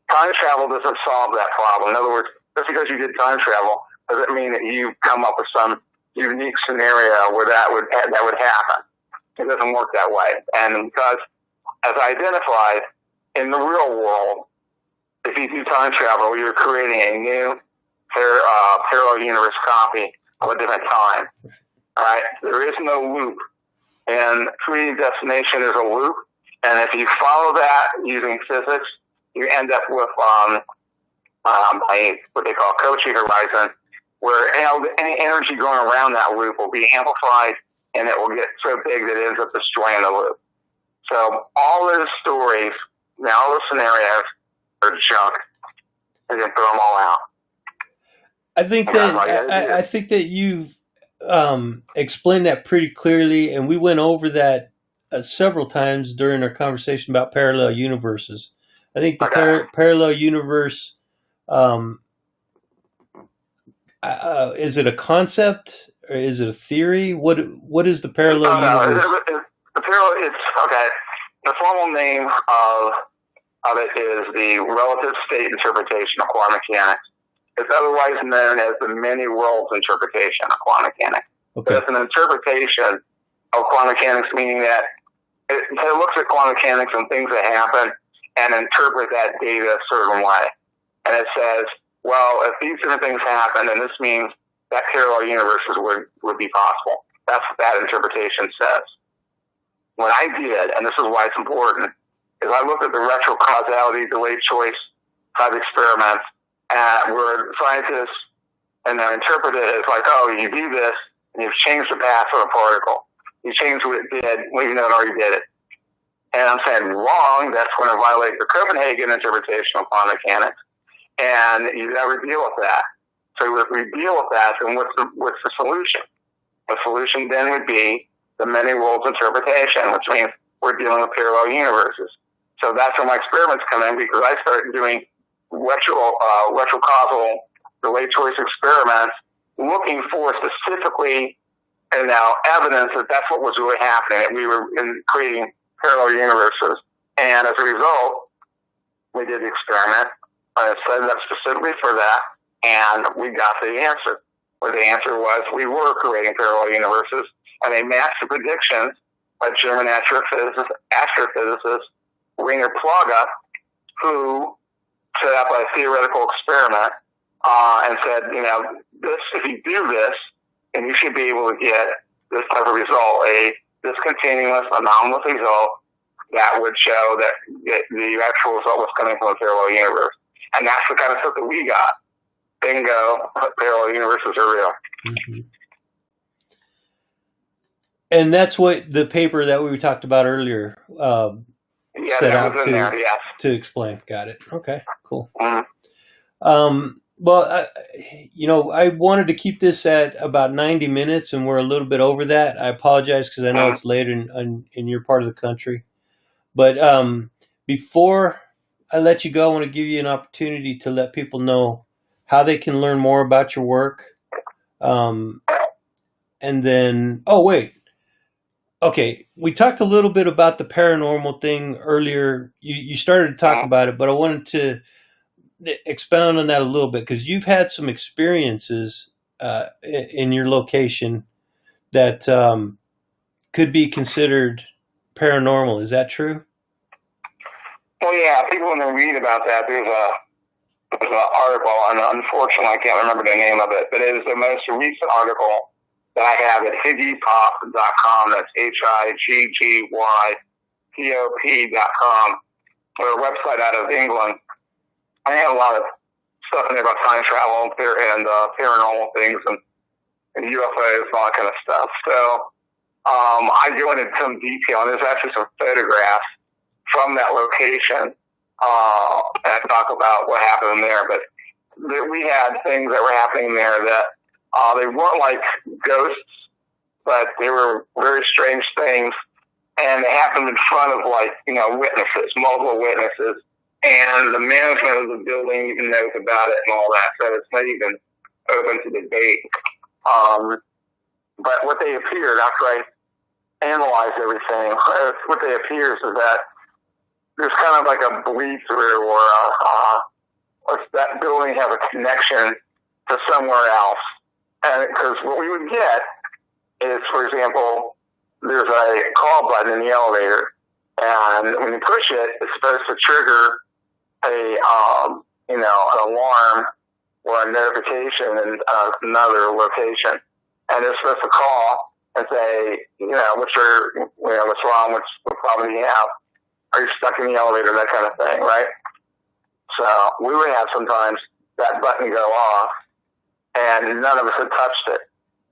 Time travel doesn't solve that problem. In other words, just because you did time travel doesn't mean that you come up with some unique scenario where that would happen. It doesn't work that way. And because, as I identified, in the real world, if you do time travel, you're creating a new parallel universe copy of a different time. All right? There is no loop. And predestination is a loop. And if you follow that using physics, you end up with what they call Cauchy horizon, where any energy going around that loop will be amplified, and it will get so big that it ends up destroying the loop. So all those stories, all those scenarios are junk. You can throw them all out. I think that you've explained that pretty clearly, and we went over that several times during our conversation about parallel universes. I think the Okay. parallel universe, um, is it a concept or is it a theory? What is the parallel Oh, no, universe? the parallel, it's, okay. The formal name of it is the relative state interpretation of quantum mechanics. It's otherwise known as the many worlds interpretation of quantum mechanics. Okay. It's an interpretation of quantum mechanics, meaning that it looks at quantum mechanics and things that happen and interpret that data a certain way. And it says, well, if these different things happen, then this means that parallel universes would be possible. That's what that interpretation says. What I did, and this is why it's important, is I looked at the retrocausality, delayed choice type experiments, where scientists and they interpret it as like, oh, you do this, and you've changed the path of a particle. You changed what it did, even though it already did it. And I'm saying wrong, that's going to violate the Copenhagen interpretation of quantum mechanics, and you never deal with that. So if we deal with that, then what's the solution? The solution then would be the many worlds interpretation, which means we're dealing with parallel universes. So that's where my experiments come in, because I started doing retrocausal delayed choice experiments, looking for specifically evidence that that's what was really happening, that we were creating parallel universes. And as a result, we did the experiment. I set it up specifically for that, and we got the answer. Where the answer was we were creating parallel universes, and they matched the predictions by German astrophysicist Rainer Plagge, who set up a theoretical experiment and said, this, if you do this, and you should be able to get this type of result, a discontinuous, anomalous result that would show that the actual result was coming from a parallel universe. And that's the kind of stuff that we got. Bingo, parallel universes are real. Mm-hmm. And that's what the paper that we talked about earlier set out to explain. Got it. Okay, cool. Mm-hmm. Well, I wanted to keep this at about 90 minutes, and we're a little bit over that. I apologize because I know it's late in your part of the country. But before I let you go, I want to give you an opportunity to let people know how they can learn more about your work. And then, okay, we talked a little bit about the paranormal thing earlier. You started to talk about it, but I wanted to expound on that a little bit, because you've had some experiences in your location that could be considered paranormal. Is that true? Well, yeah, people when they read about that, there's an article, and unfortunately I can't remember the name of it, but it is the most recent article that I have at higgipop.com. That's HIGGYPOP.com. Or a website out of England. I have a lot of stuff in there about time travel and paranormal things and UFOs and all that kind of stuff. So I go into some detail, and there's actually some photographs from that location, and I talk about what happened there. But we had things that were happening there that they weren't like ghosts, but they were very strange things, and they happened in front of witnesses, multiple witnesses. And the management of the building even knows about it and all that, so it's not even open to debate. But what they appeared, after I analyzed everything, what they appears is that there's kind of like a bleed through, or that building have a connection to somewhere else. And because what we would get is, for example, there's a call button in the elevator, and when you push it, it's supposed to trigger an alarm or a notification in another location, and they're supposed to call and say, what's wrong, what problem do you have? Are you stuck in the elevator? That kind of thing, right? So we would have sometimes that button go off, and none of us had touched it.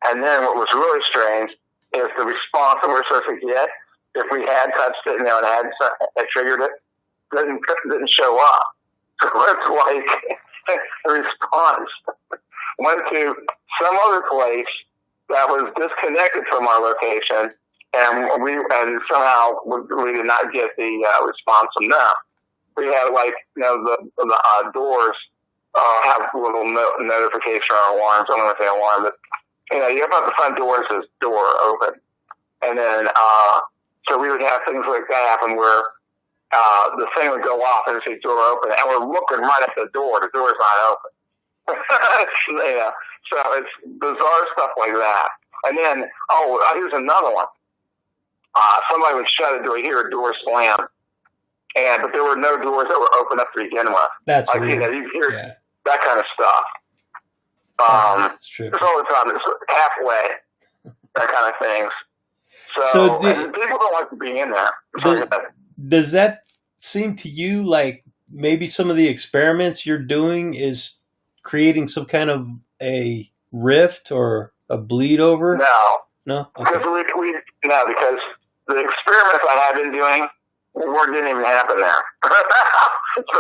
And then what was really strange is the response that we're supposed to get if we had touched it, and had triggered it, didn't show up. So it's like the response went to some other place that was disconnected from our location, and somehow we did not get the response from them. We had the doors have a little notification or alarms. I don't want to say alarm, but you open up the front door, it says door open, and then so we would have things like that happen where the thing would go off and it would say door open, and we're looking right at the door. The door's not open. So it's bizarre stuff like that. And then, here's another one. Somebody would shut a door, hear a door slam, but there were no doors that were open up to begin with. That's weird. You hear that kind of stuff. That's true. It's all the time. It's halfway, that kind of things. So people don't like to be in there. Does that seem to you like maybe some of the experiments you're doing is creating some kind of a rift or a bleed over? No? Okay. Because because the experiments I have been doing didn't even happen there. So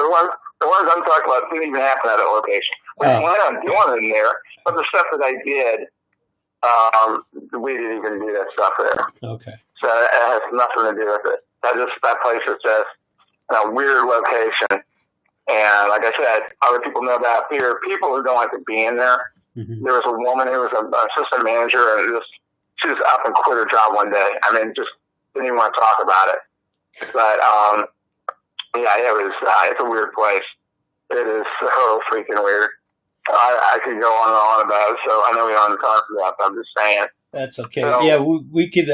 the ones I'm talking about didn't even happen at that location. We plan on doing them there, but the stuff that I did, we didn't even do that stuff there. Okay. So it has nothing to do with it. That place is just a weird location. And like I said, other people know about here. People who don't like to be in there. Mm-hmm. There was a woman who was an assistant manager, and she was up and quit her job one day. I mean, just didn't even want to talk about it. But it's a weird place. It is so freaking weird. I could go on and on about it, so I know we don't want to talk about it, but I'm just saying. That's okay. So, we could.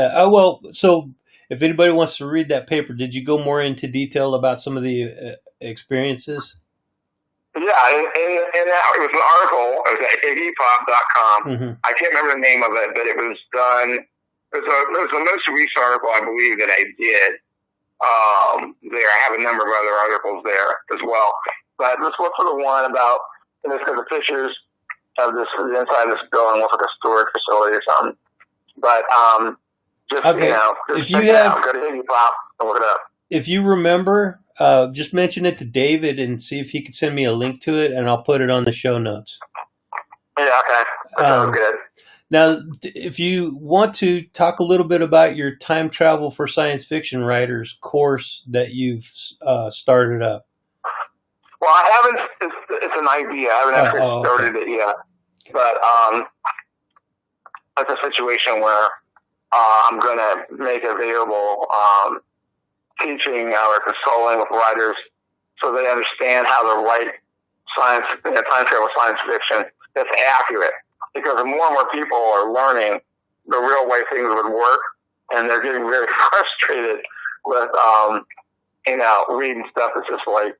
So if anybody wants to read that paper, did you go more into detail about some of the experiences? Yeah, and it was an article. It was at iggypop.com. Mm-hmm. I can't remember the name of it, but it was done. It was the most recent article, I believe, that I did there. I have a number of other articles there as well. But let's look for the one about, because the pictures of the inside of this building looks like a storage facility or something. But if you have, go to Iggy Pop and look it up. If you remember, just mention it to David and see if he could send me a link to it, and I'll put it on the show notes. Yeah, okay. That sounds good. Now, if you want to talk a little bit about your Time Travel for Science Fiction Writers course that you've started up. Well, I haven't. It's an idea. I haven't actually started it yet. But it's a situation where I'm going to make available teaching or consulting with writers so they understand how to write science, time travel science fiction that's accurate. Because more and more people are learning the real way things would work, and they're getting very frustrated with, reading stuff that's just like,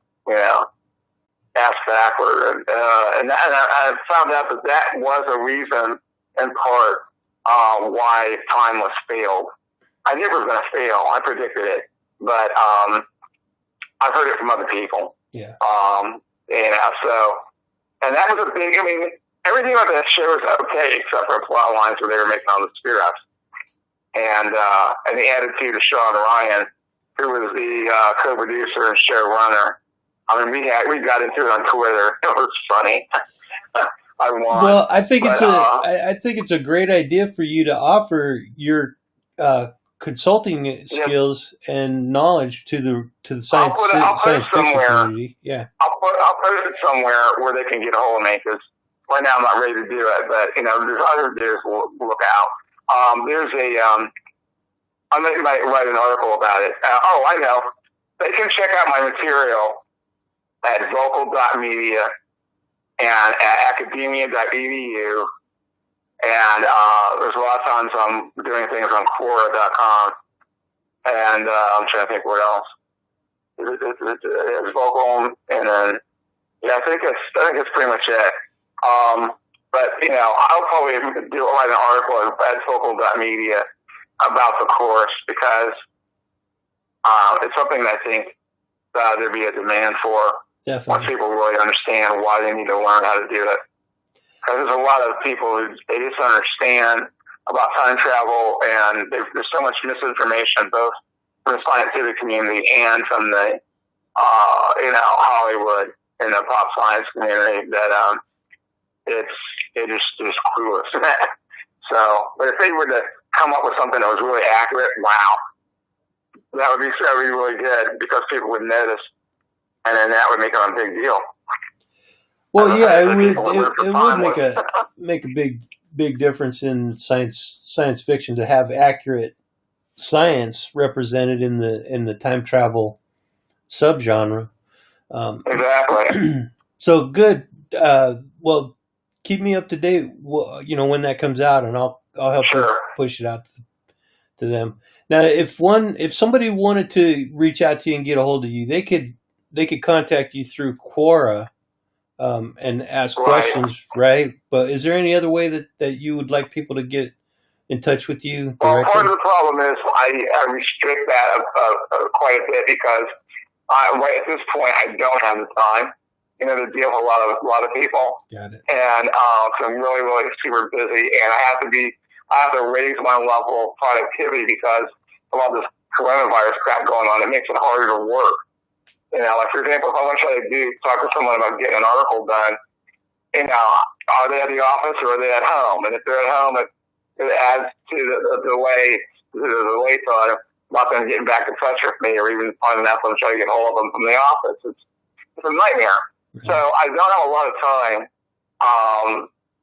ass backward. And I found out that was a reason, in part, why Timeless failed. I knew it was going to fail. I predicted it. But I've heard it from other people. Yeah. And that was a big, everything about that show was okay except for plot lines where they were making all the screw ups. And the attitude of Sean Ryan, who was the co-producer and showrunner. We got into it on Twitter. It was funny. I won. Well, I think it's a great idea for you to offer your consulting skills and knowledge to the science fiction community. Yeah. I'll post it somewhere where they can get a hold of me, because right now I'm not ready to do it. But there's other dudes will look out. There's I might write an article about it. I know. They can check out my material at vocal.media and at academia.edu. And there's a lot of times I'm doing things on Quora.com. And I'm trying to think what else. It's vocal, and then I think it's pretty much it. But I'll probably write an article at vocal.media about the course, because it's something that I think there'd be a demand for. Definitely. Once people really understand why they need to learn how to do it. Because there's a lot of people who they just understand about time travel, and there's so much misinformation, both from the scientific community and from the Hollywood and the pop science community, that it's clueless. So, but if they were to come up with something that was really accurate, wow, that would be really good because people would notice, and then that would make it a big deal. Well, yeah, it would make a big difference in science fiction to have accurate science represented in the time travel subgenre. Exactly. So good. Well, keep me up to date. When that comes out, and I'll help push it out to them. Now, if somebody wanted to reach out to you and get a hold of you, they could contact you through Quora. And ask questions, right? But is there any other way that you would like people to get in touch with you directly? Well, part of the problem is I restrict that quite a bit because right at this point I don't have the time, to deal with a lot of people. Got it. And so I'm really, really super busy, and I have to raise my level of productivity because of all this coronavirus crap going on. It makes it harder to work. Like for example, if I want to try to talk to someone about getting an article done, are they at the office or are they at home? And if they're at home, it adds to the delay time, not them getting back in touch with me or even finding out if I'm trying to get hold of them from the office. It's a nightmare. Right. So I don't have a lot of time.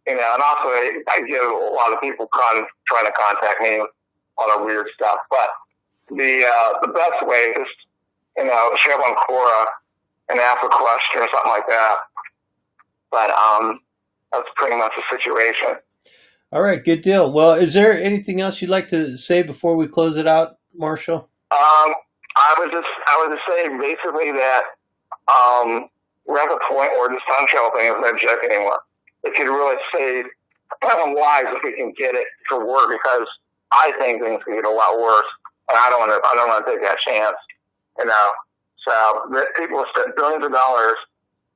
And also I get a lot of people trying to contact me on a weird stuff. But the best way is show up on Quora and ask a question or something like that. But that's pretty much the situation. All right, good deal. Well, is there anything else you'd like to say before we close it out, Marshall? I was just saying basically that we're at the point where this time travel thing is no joke anymore. It could really save lives if we can get it to work, because I think things could get a lot worse, and I don't want to take that chance. So people spend billions of dollars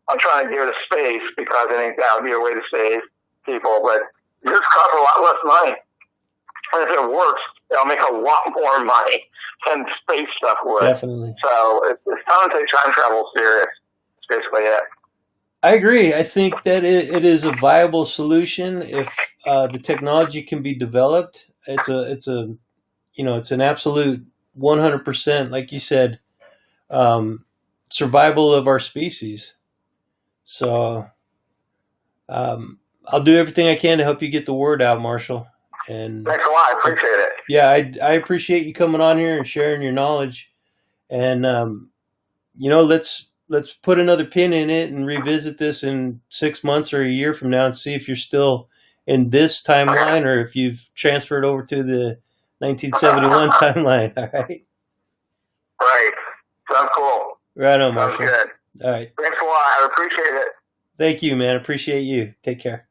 on trying to give it a space because I think that would be a way to save people, but it just costs a lot less money. And if it works, it'll make a lot more money than space stuff would. Definitely. So it's time to take time travel serious. That's basically it. I agree. I think that it is a viable solution if the technology can be developed. It's an absolute 100%, like you said, survival of our species. So I'll do everything I can to help you get the word out, Marshall. And thanks a lot. I appreciate it. Yeah, I appreciate you coming on here and sharing your knowledge. And let's put another pin in it and revisit this in 6 months or a year from now and see if you're still in this timeline or if you've transferred over to the 1971 timeline. All right. Right. Sounds cool. Right on, Marshall. Sounds good. All right. Thanks a lot. I appreciate it. Thank you, man. Appreciate you. Take care.